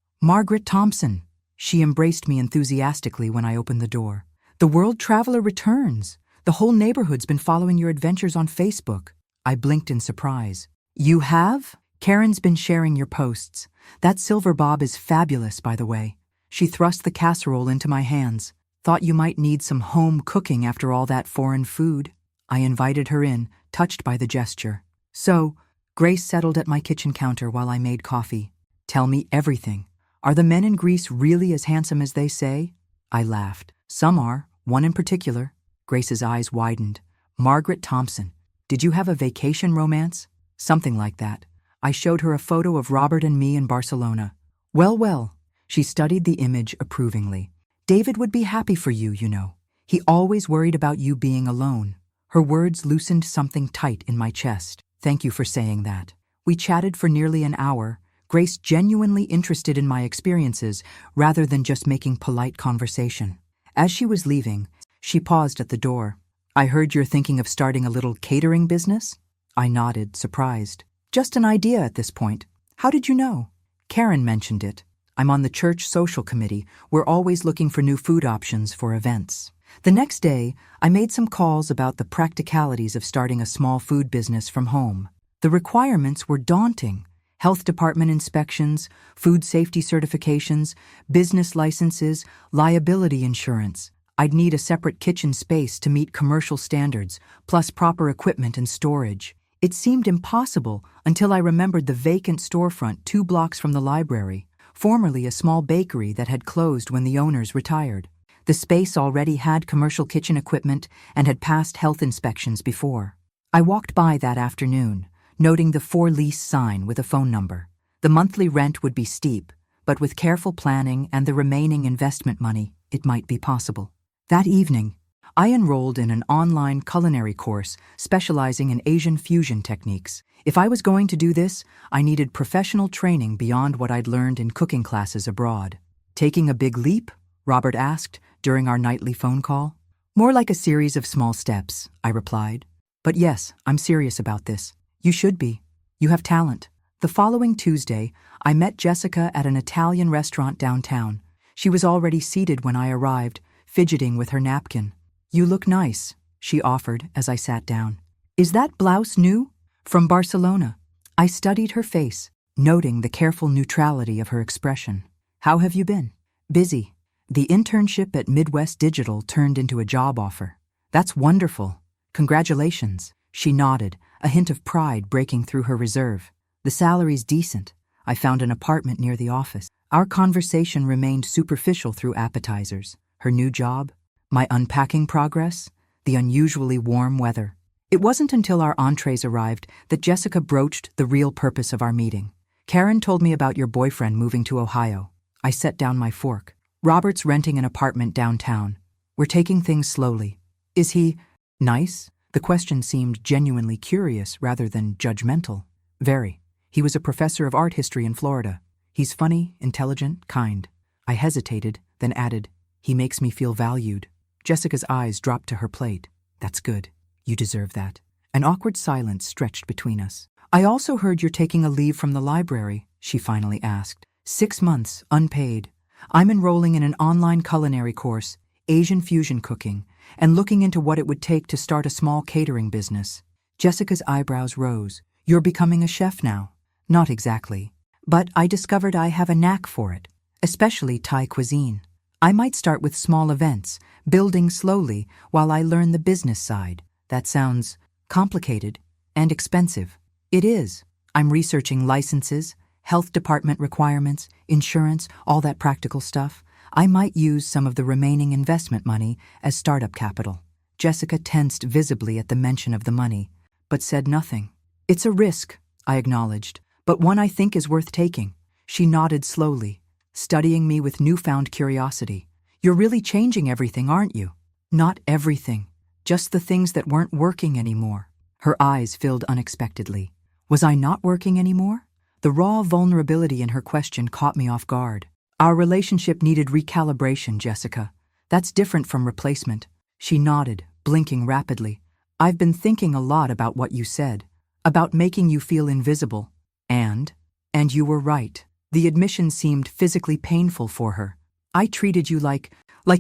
Margaret Thompson. She embraced me enthusiastically when I opened the door. The World Traveler returns. The whole neighborhood's been following your adventures on Facebook. I blinked in surprise. You have? Karen's been sharing your posts. That silver bob is fabulous, by the way. She thrust the casserole into my hands. Thought you might need some home cooking after all that foreign food. I invited her in, touched by the gesture. So, Grace settled at my kitchen counter while I made coffee. Tell me everything. Are the men in Greece really as handsome as they say? I laughed. Some are, one in particular. Grace's eyes widened. Margaret Thompson. Did you have a vacation romance? Something like that. I showed her a photo of Robert and me in Barcelona. Well. She studied the image approvingly. David would be happy for you, you know. He always worried about you being alone. Her words loosened something tight in my chest. Thank you for saying that. We chatted for nearly an hour, Grace genuinely interested in my experiences rather than just making polite conversation. As she was leaving, she paused at the door. I heard you're thinking of starting a little catering business? I nodded, surprised. Just an idea at this point. How did you know? Karen mentioned it. I'm on the church social committee. We're always looking for new food options for events. The next day, I made some calls about the practicalities of starting a small food business from home. The requirements were daunting. Health department inspections, food safety certifications, business licenses, liability insurance. I'd need a separate kitchen space to meet commercial standards, plus proper equipment and storage. It seemed impossible until I remembered the vacant storefront 2 blocks from the library, formerly a small bakery that had closed when the owners retired. The space already had commercial kitchen equipment and had passed health inspections before. I walked by that afternoon, noting the for lease sign with a phone number. The monthly rent would be steep, but with careful planning and the remaining investment money, it might be possible. That evening, I enrolled in an online culinary course specializing in Asian fusion techniques. If I was going to do this, I needed professional training beyond what I'd learned in cooking classes abroad. Taking a big leap? Robert asked during our nightly phone call. More like a series of small steps, I replied. But yes, I'm serious about this. You should be. You have talent. The following Tuesday, I met Jessica at an Italian restaurant downtown. She was already seated when I arrived, fidgeting with her napkin. You look nice, she offered as I sat down. Is that blouse new? From Barcelona. I studied her face, noting the careful neutrality of her expression. How have you been? Busy. The internship at Midwest Digital turned into a job offer. That's wonderful. Congratulations. She nodded, a hint of pride breaking through her reserve. The salary's decent. I found an apartment near the office. Our conversation remained superficial through appetizers. Her new job, my unpacking progress, the unusually warm weather. It wasn't until our entrees arrived that Jessica broached the real purpose of our meeting. Karen told me about your boyfriend moving to Ohio. I set down my fork. Robert's renting an apartment downtown. We're taking things slowly. Is he nice? The question seemed genuinely curious rather than judgmental. Very. He was a professor of art history in Florida. He's funny, intelligent, kind. I hesitated, then added, he makes me feel valued. Jessica's eyes dropped to her plate. That's good. You deserve that. An awkward silence stretched between us. I also heard you're taking a leave from the library, she finally asked. 6 months, unpaid. I'm enrolling in an online culinary course, Asian fusion cooking, and looking into what it would take to start a small catering business. Jessica's eyebrows rose. You're becoming a chef now. Not exactly. But I discovered I have a knack for it, especially Thai cuisine. I might start with small events, building slowly while I learn the business side. That sounds complicated and expensive. It is. I'm researching licenses, health department requirements, insurance, all that practical stuff. I might use some of the remaining investment money as startup capital. Jessica tensed visibly at the mention of the money, but said nothing. It's a risk, I acknowledged, but one I think is worth taking. She nodded slowly, studying me with newfound curiosity. You're really changing everything, aren't you? Not everything, just the things that weren't working anymore. Her eyes filled unexpectedly. Was I not working anymore? The raw vulnerability in her question caught me off guard. Our relationship needed recalibration, Jessica. That's different from replacement. She nodded, blinking rapidly. I've been thinking a lot about what you said, about making you feel invisible. And you were right. The admission seemed physically painful for her. I treated you like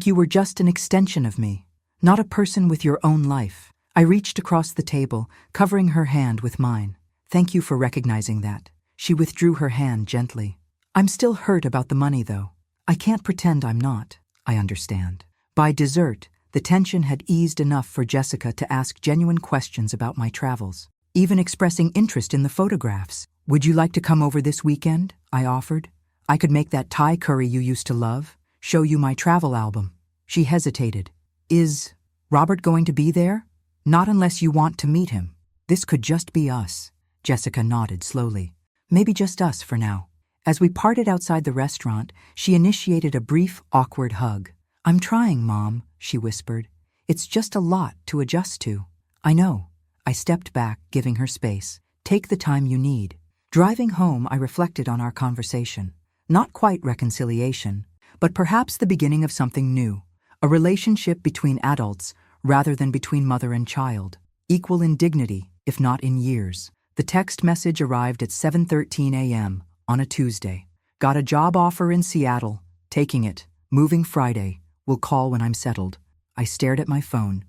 you were just an extension of me, not a person with your own life. I reached across the table, covering her hand with mine. Thank you for recognizing that. She withdrew her hand gently. I'm still hurt about the money, though. I can't pretend I'm not. I understand. By dessert, the tension had eased enough for Jessica to ask genuine questions about my travels, even expressing interest in the photographs. Would you like to come over this weekend? I offered. I could make that Thai curry you used to love, show you my travel album. She hesitated. Is Robert going to be there? Not unless you want to meet him. This could just be us. Jessica nodded slowly. Maybe just us for now. As we parted outside the restaurant, she initiated a brief, awkward hug. I'm trying, Mom, she whispered. It's just a lot to adjust to. I know. I stepped back, giving her space. Take the time you need. Driving home, I reflected on our conversation. Not quite reconciliation, but perhaps the beginning of something new. A relationship between adults rather than between mother and child. Equal in dignity, if not in years. The text message arrived at 7:13 a.m. on a Tuesday. Got a job offer in Seattle. Taking it. Moving Friday. Will call when I'm settled. I stared at my phone.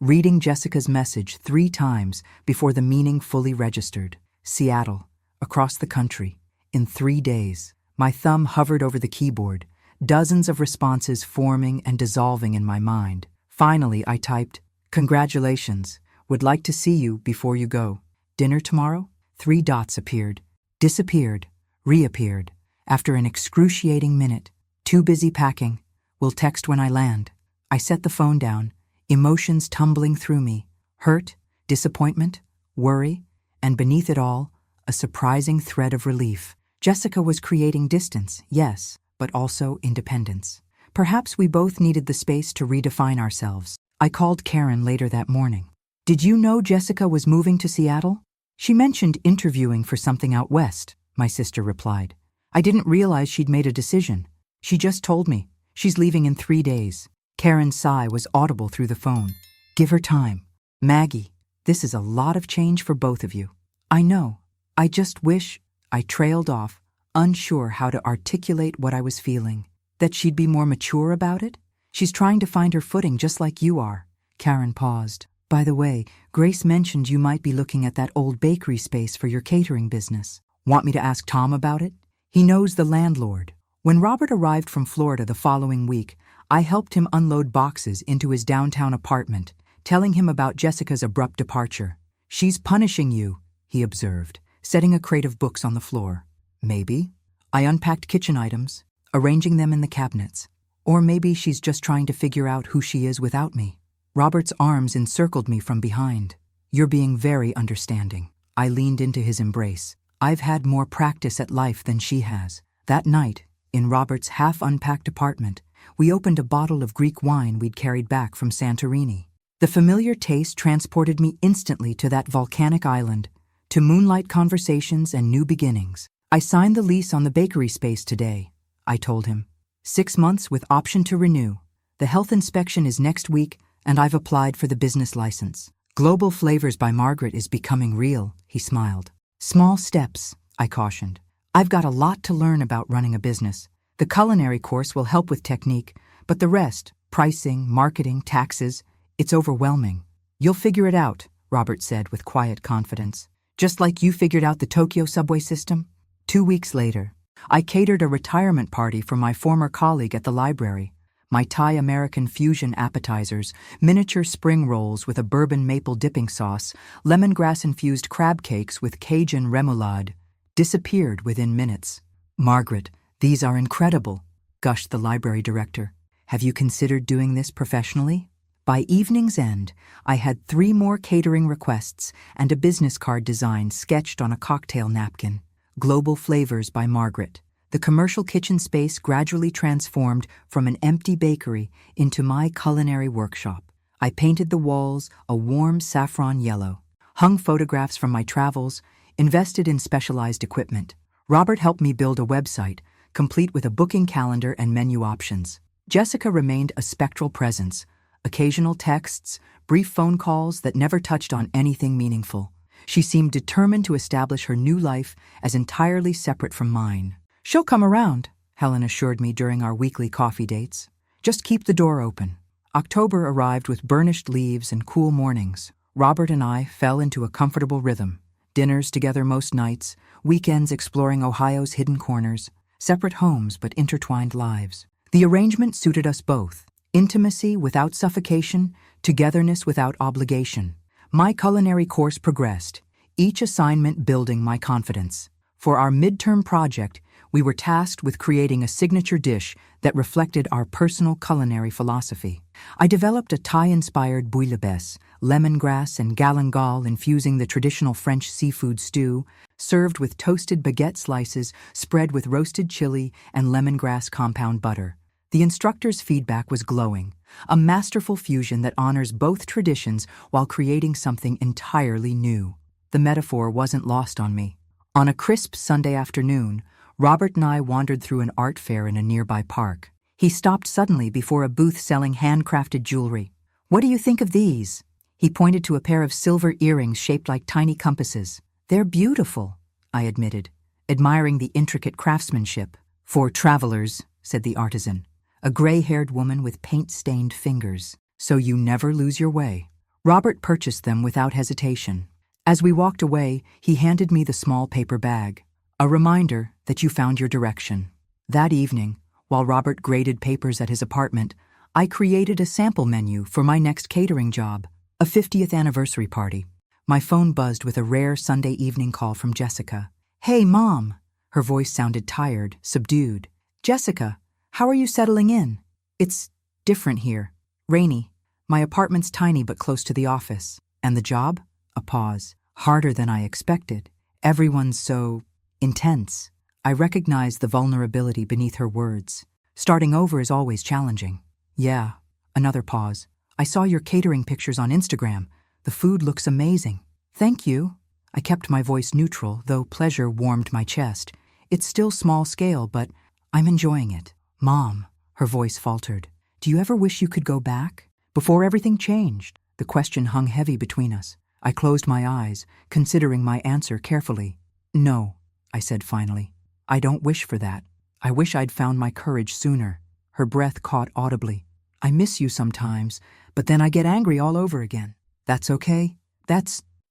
Reading Jessica's message 3 times before the meaning fully registered. Seattle. Across the country. In 3 days. My thumb hovered over the keyboard. Dozens of responses forming and dissolving in my mind. Finally, I typed, Congratulations. Would like to see you before you go. Dinner tomorrow? 3 dots appeared. Disappeared. Reappeared. After an excruciating minute. Too busy packing. Will text when I land. I set the phone down, emotions tumbling through me. Hurt, disappointment, worry, and beneath it all, a surprising thread of relief. Jessica was creating distance, yes, but also independence. Perhaps we both needed the space to redefine ourselves. I called Karen later that morning. Did you know Jessica was moving to Seattle? She mentioned interviewing for something out west, my sister replied. I didn't realize she'd made a decision. She just told me. She's leaving in 3 days. Karen's sigh was audible through the phone. Give her time. Maggie, this is a lot of change for both of you. I know. I just wish. I trailed off, unsure how to articulate what I was feeling. That she'd be more mature about it? She's trying to find her footing just like you are. Karen paused. By the way, Grace mentioned you might be looking at that old bakery space for your catering business. Want me to ask Tom about it? He knows the landlord. When Robert arrived from Florida the following week, I helped him unload boxes into his downtown apartment, telling him about Jessica's abrupt departure. She's punishing you, he observed, setting a crate of books on the floor. Maybe. I unpacked kitchen items, arranging them in the cabinets. Or maybe she's just trying to figure out who she is without me. Robert's arms encircled me from behind. You're being very understanding. I leaned into his embrace. I've had more practice at life than she has. That night, in Robert's half-unpacked apartment, We opened a bottle of Greek wine we'd carried back from Santorini. The familiar taste transported me instantly to that volcanic island, to moonlight conversations and new beginnings. I signed the lease on the bakery space today, I told him. 6 months with option to renew. The health inspection is next week, and I've applied for the business license. Global Flavors by Margaret is becoming real, he smiled. Small steps, I cautioned. I've got a lot to learn about running a business. The culinary course will help with technique, but the rest, pricing, marketing, taxes, it's overwhelming. You'll figure it out, Robert said with quiet confidence. Just like you figured out the Tokyo subway system? 2 weeks later, I catered a retirement party for my former colleague at the library. My Thai-American fusion appetizers, miniature spring rolls with a bourbon maple dipping sauce, lemongrass-infused crab cakes with Cajun remoulade, disappeared within minutes. Margaret, these are incredible, gushed the library director. Have you considered doing this professionally? By evening's end, I had 3 more catering requests and a business card design sketched on a cocktail napkin. Global Flavors by Margaret. The commercial kitchen space gradually transformed from an empty bakery into my culinary workshop. I painted the walls a warm saffron yellow, hung photographs from my travels, invested in specialized equipment. Robert helped me build a website, complete with a booking calendar and menu options. Jessica remained a spectral presence, occasional texts, brief phone calls that never touched on anything meaningful. She seemed determined to establish her new life as entirely separate from mine. She'll come around, Helen assured me during our weekly coffee dates. Just keep the door open. October arrived with burnished leaves and cool mornings. Robert and I fell into a comfortable rhythm. Dinners together most nights, weekends exploring Ohio's hidden corners, separate homes but intertwined lives. The arrangement suited us both. Intimacy without suffocation, togetherness without obligation. My culinary course progressed, each assignment building my confidence. For our midterm project, we were tasked with creating a signature dish that reflected our personal culinary philosophy. I developed a Thai-inspired bouillabaisse, lemongrass and galangal infusing the traditional French seafood stew, served with toasted baguette slices spread with roasted chili and lemongrass compound butter. The instructor's feedback was glowing, a masterful fusion that honors both traditions while creating something entirely new. The metaphor wasn't lost on me. On a crisp Sunday afternoon, Robert and I wandered through an art fair in a nearby park. He stopped suddenly before a booth selling handcrafted jewelry. "What do you think of these?" He pointed to a pair of silver earrings shaped like tiny compasses. "They're beautiful," I admitted, admiring the intricate craftsmanship. "For travelers," said the artisan, a gray-haired woman with paint-stained fingers. "So you never lose your way." Robert purchased them without hesitation. As we walked away, he handed me the small paper bag. A reminder that you found your direction. That evening, while Robert graded papers at his apartment, I created a sample menu for my next catering job, a 50th anniversary party. My phone buzzed with a rare Sunday evening call from Jessica. "Hey, Mom." Her voice sounded tired, subdued. "Jessica, how are you settling in?" "It's different here. Rainy. My apartment's tiny but close to the office. And the job?" A pause. "Harder than I expected. Everyone's so intense." I recognized the vulnerability beneath her words. "Starting over is always challenging." "Yeah." Another pause. "I saw your catering pictures on Instagram. The food looks amazing." "Thank you." I kept my voice neutral, though pleasure warmed my chest. "It's still small scale, but I'm enjoying it." "Mom," her voice faltered, "do you ever wish you could go back? Before everything changed?" The question hung heavy between us. I closed my eyes, considering my answer carefully. "No," I said finally. "I don't wish for that. I wish I'd found my courage sooner." Her breath caught audibly. "I miss you sometimes, but then I get angry all over again." "That's okay.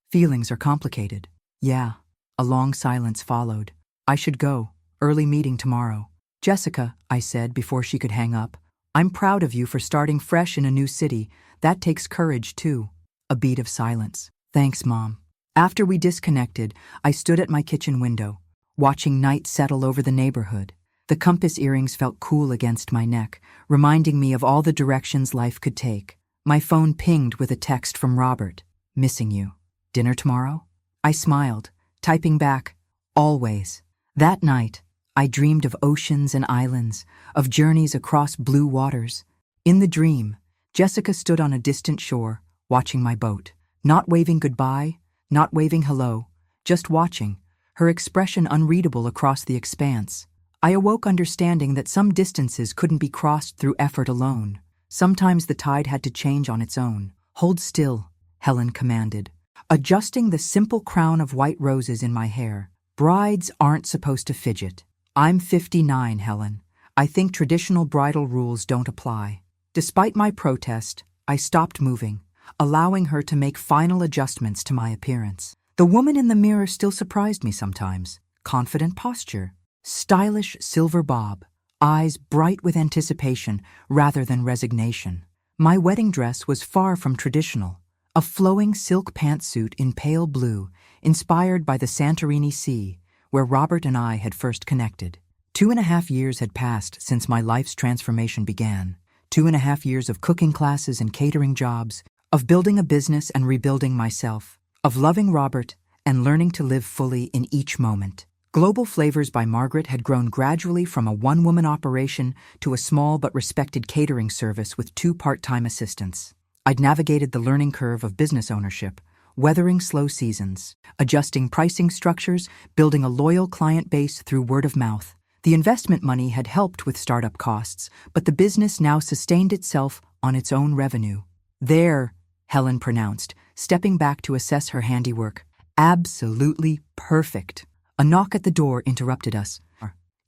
Feelings are complicated." "Yeah." A long silence followed. "I should go. Early meeting tomorrow." "Jessica," I said before she could hang up, "I'm proud of you for starting fresh in a new city. That takes courage, too." A beat of silence. "Thanks, Mom." After we disconnected, I stood at my kitchen window, watching night settle over the neighborhood. The compass earrings felt cool against my neck, reminding me of all the directions life could take. My phone pinged with a text from Robert. "Missing you. Dinner tomorrow?" I smiled, typing back, "Always." That night, I dreamed of oceans and islands, of journeys across blue waters. In the dream, Jessica stood on a distant shore, watching my boat. Not waving goodbye, not waving hello, just watching, her expression unreadable across the expanse. I awoke understanding that some distances couldn't be crossed through effort alone. Sometimes the tide had to change on its own. "Hold still," Helen commanded, adjusting the simple crown of white roses in my hair. "Brides aren't supposed to fidget." "I'm 59, Helen. I think traditional bridal rules don't apply." Despite my protest, I stopped moving, allowing her to make final adjustments to my appearance. The woman in the mirror still surprised me sometimes. Confident posture, stylish silver bob, eyes bright with anticipation rather than resignation. My wedding dress was far from traditional, a flowing silk pantsuit in pale blue, inspired by the Santorini Sea, where Robert and I had first connected. 2.5 years had passed since my life's transformation began. 2.5 years of cooking classes and catering jobs, of building a business and rebuilding myself, of loving Robert and learning to live fully in each moment. Global Flavors by Margaret had grown gradually from a one-woman operation to a small but respected catering service with 2 part-time assistants. I'd navigated the learning curve of business ownership, weathering slow seasons, adjusting pricing structures, building a loyal client base through word of mouth. The investment money had helped with startup costs, but the business now sustained itself on its own revenue. "There," Helen pronounced, stepping back to assess her handiwork. "Absolutely perfect." A knock at the door interrupted us.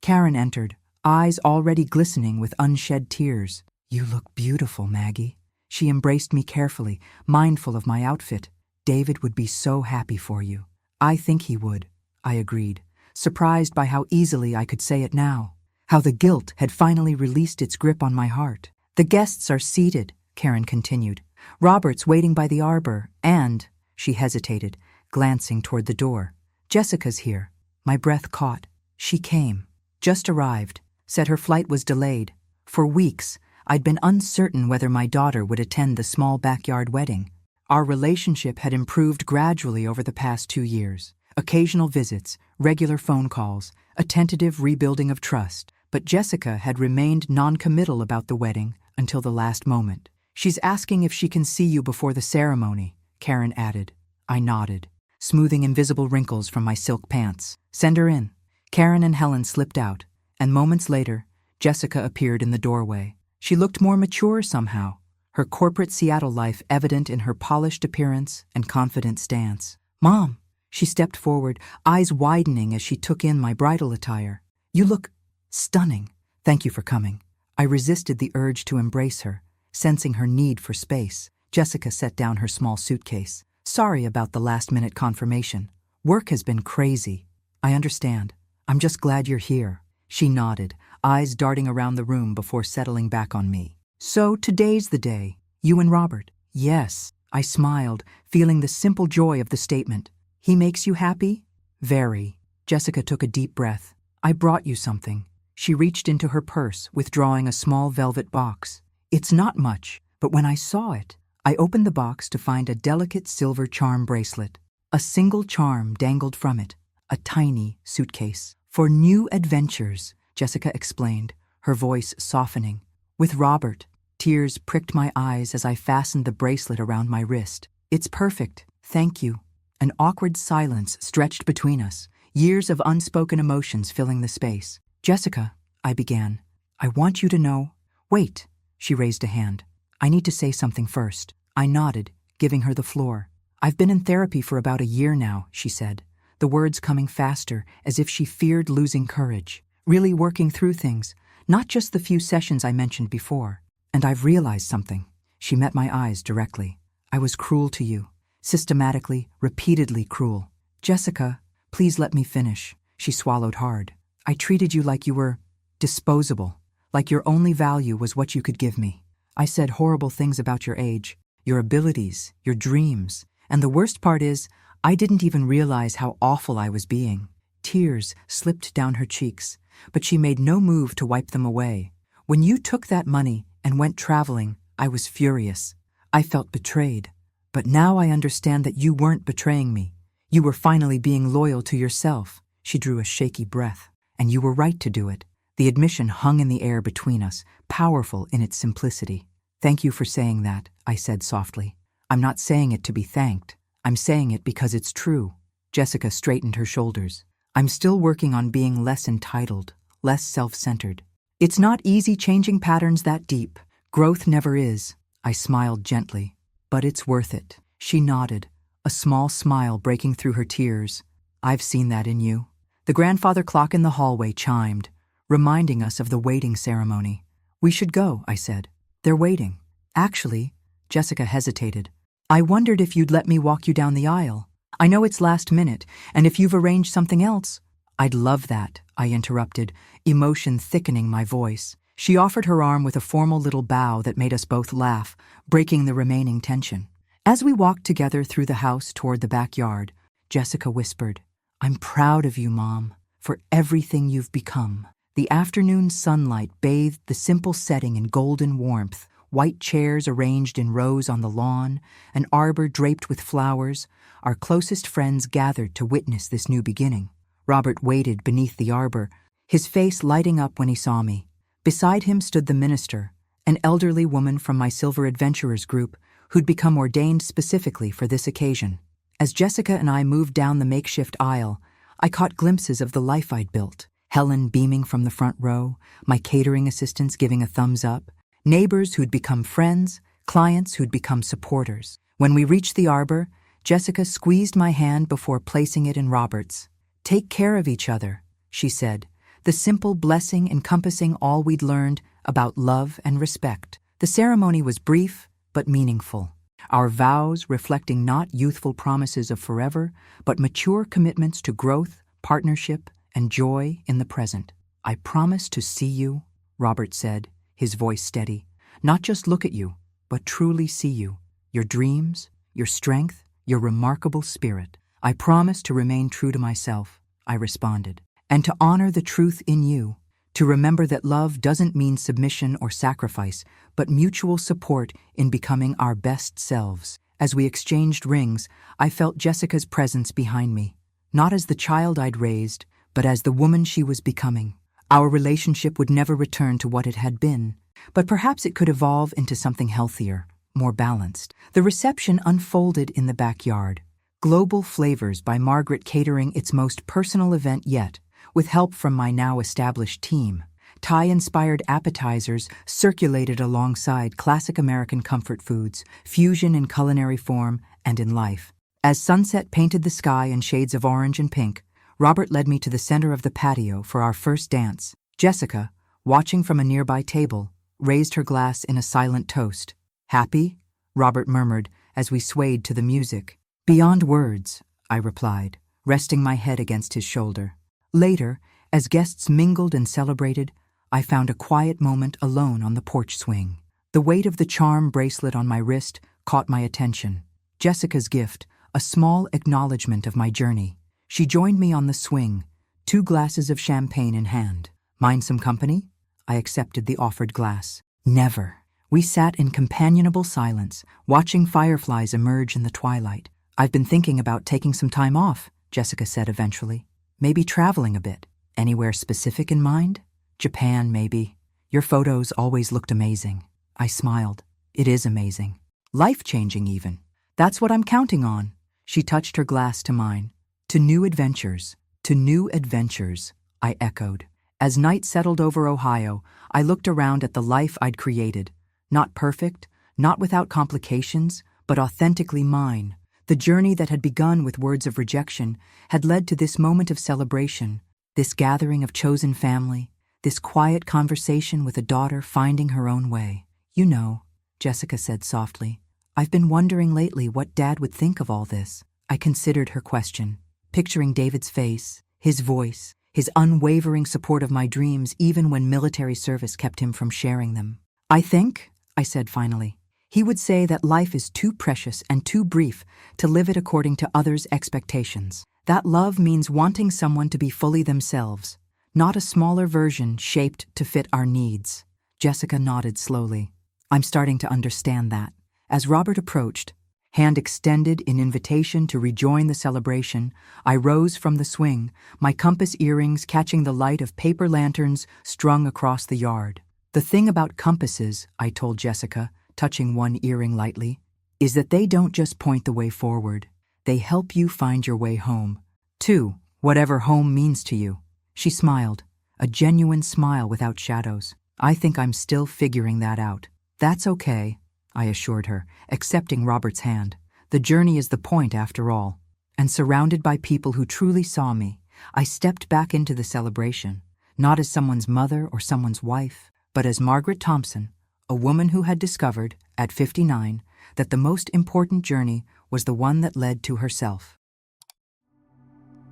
Karen entered, eyes already glistening with unshed tears. "You look beautiful, Maggie." She embraced me carefully, mindful of my outfit. "David would be so happy for you." "I think he would," I agreed, surprised by how easily I could say it now, how the guilt had finally released its grip on my heart. "The guests are seated," Karen continued. "Robert's waiting by the arbor, and," she hesitated, glancing toward the door, "Jessica's here." My breath caught. She came. Just arrived. Said her flight was delayed. For weeks, I'd been uncertain whether my daughter would attend the small backyard wedding. Our relationship had improved gradually over the past 2 years. Occasional visits, regular phone calls, a tentative rebuilding of trust. But Jessica had remained non-committal about the wedding until the last moment. "She's asking if she can see you before the ceremony," Karen added. I nodded, smoothing invisible wrinkles from my silk pants. "Send her in." Karen and Helen slipped out, and moments later, Jessica appeared in the doorway. She looked more mature somehow, her corporate Seattle life evident in her polished appearance and confident stance. "Mom," she stepped forward, eyes widening as she took in my bridal attire. "You look stunning." "Thank you for coming." I resisted the urge to embrace her, sensing her need for space. Jessica set down her small suitcase. "Sorry about the last-minute confirmation. Work has been crazy." "I understand. I'm just glad you're here." She nodded, eyes darting around the room before settling back on me. "So today's the day. You and Robert?" "Yes." I smiled, feeling the simple joy of the statement. "He makes you happy?" "Very." Jessica took a deep breath. "I brought you something." She reached into her purse, withdrawing a small velvet box. "It's not much, but when I saw it," I opened the box to find a delicate silver charm bracelet. A single charm dangled from it, a tiny suitcase. "For new adventures," Jessica explained, her voice softening. "With Robert." Tears pricked my eyes as I fastened the bracelet around my wrist. "It's perfect, thank you." An awkward silence stretched between us, years of unspoken emotions filling the space. "Jessica," I began, "I want you to know—" "Wait," she raised a hand. "I need to say something first." I nodded, giving her the floor. "I've been in therapy for about a year now," she said, the words coming faster as if she feared losing courage. "Really working through things, not just the few sessions I mentioned before. And I've realized something." She met my eyes directly. "I was cruel to you. Systematically, repeatedly cruel." "Jessica, please let me finish." She swallowed hard. "I treated you like you were disposable, like your only value was what you could give me. I said horrible things about your age, your abilities, your dreams, and the worst part is, I didn't even realize how awful I was being." Tears slipped down her cheeks, but she made no move to wipe them away. "When you took that money and went traveling, I was furious. I felt betrayed. But now I understand that you weren't betraying me. You were finally being loyal to yourself." She drew a shaky breath. And you were right to do it. The admission hung in the air between us, powerful in its simplicity. Thank you for saying that, I said softly. I'm not saying it to be thanked. I'm saying it because it's true. Jessica straightened her shoulders. I'm still working on being less entitled, less self-centered. It's not easy changing patterns that deep. Growth never is. I smiled gently. But it's worth it. She nodded, a small smile breaking through her tears. I've seen that in you. The grandfather clock in the hallway chimed, reminding us of the waiting ceremony. We should go, I said. They're waiting. Actually, Jessica hesitated. I wondered if you'd let me walk you down the aisle. I know it's last minute, and if you've arranged something else. I'd love that, I interrupted, emotion thickening my voice. She offered her arm with a formal little bow that made us both laugh, breaking the remaining tension. As we walked together through the house toward the backyard, Jessica whispered, I'm proud of you, Mom, for everything you've become. The afternoon sunlight bathed the simple setting in golden warmth, white chairs arranged in rows on the lawn, an arbor draped with flowers. Our closest friends gathered to witness this new beginning. Robert waited beneath the arbor, his face lighting up when he saw me. Beside him stood the minister, an elderly woman from my Silver Adventurers group who'd become ordained specifically for this occasion. As Jessica and I moved down the makeshift aisle, I caught glimpses of the life I'd built. Helen beaming from the front row, my catering assistants giving a thumbs up, neighbors who'd become friends, clients who'd become supporters. When we reached the arbor, Jessica squeezed my hand before placing it in Robert's. Take care of each other, she said, the simple blessing encompassing all we'd learned about love and respect. The ceremony was brief but meaningful, our vows reflecting not youthful promises of forever, but mature commitments to growth, partnership, and joy in the present. I promise to see you, Robert said, his voice steady. Not just look at you, but truly see you, your dreams, your strength, your remarkable spirit. I promise to remain true to myself, I responded, and to honor the truth in you, to remember that love doesn't mean submission or sacrifice, but mutual support in becoming our best selves. As we exchanged rings, I felt Jessica's presence behind me, not as the child I'd raised, but as the woman she was becoming. Our relationship would never return to what it had been, but perhaps it could evolve into something healthier, more balanced. The reception unfolded in the backyard. Global Flavors by Margaret catering its most personal event yet, with help from my now established team. Thai-inspired appetizers circulated alongside classic American comfort foods, fusion in culinary form and in life. As sunset painted the sky in shades of orange and pink, Robert led me to the center of the patio for our first dance. Jessica, watching from a nearby table, raised her glass in a silent toast. Happy? Robert murmured as we swayed to the music. Beyond words, I replied, resting my head against his shoulder. Later, as guests mingled and celebrated, I found a quiet moment alone on the porch swing. The weight of the charm bracelet on my wrist caught my attention. Jessica's gift, a small acknowledgement of my journey. She joined me on the swing, 2 glasses of champagne in hand. Mind some company? I accepted the offered glass. Never. We sat in companionable silence, watching fireflies emerge in the twilight. I've been thinking about taking some time off, Jessica said eventually. Maybe traveling a bit. Anywhere specific in mind? Japan, maybe. Your photos always looked amazing. I smiled. It is amazing. Life-changing even. That's what I'm counting on. She touched her glass to mine. To new adventures. To new adventures, I echoed. As night settled over Ohio, I looked around at the life I'd created. Not perfect, not without complications, but authentically mine. The journey that had begun with words of rejection had led to this moment of celebration, this gathering of chosen family, this quiet conversation with a daughter finding her own way. You know, Jessica said softly, I've been wondering lately what Dad would think of all this. I considered her question, picturing David's face, his voice, his unwavering support of my dreams even when military service kept him from sharing them. I said finally, he would say that life is too precious and too brief to live it according to others' expectations. That love means wanting someone to be fully themselves, not a smaller version shaped to fit our needs. Jessica nodded slowly. I'm starting to understand that. As Robert approached, Hand extended in invitation to rejoin the celebration, I rose from the swing, my compass earrings catching the light of paper lanterns strung across the yard. The thing about compasses, I told Jessica, touching one earring lightly, is that they don't just point the way forward. They help you find your way home. To whatever home means to you. She smiled, a genuine smile without shadows. I think I'm still figuring that out. That's okay, I assured her, accepting Robert's hand. The journey is the point after all. And surrounded by people who truly saw me, I stepped back into the celebration, not as someone's mother or someone's wife, but as Margaret Thompson, a woman who had discovered, at 59, that the most important journey was the one that led to herself.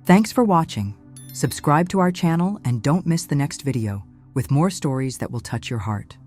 Thanks for watching. Subscribe to our channel and don't miss the next video, with more stories that will touch your heart.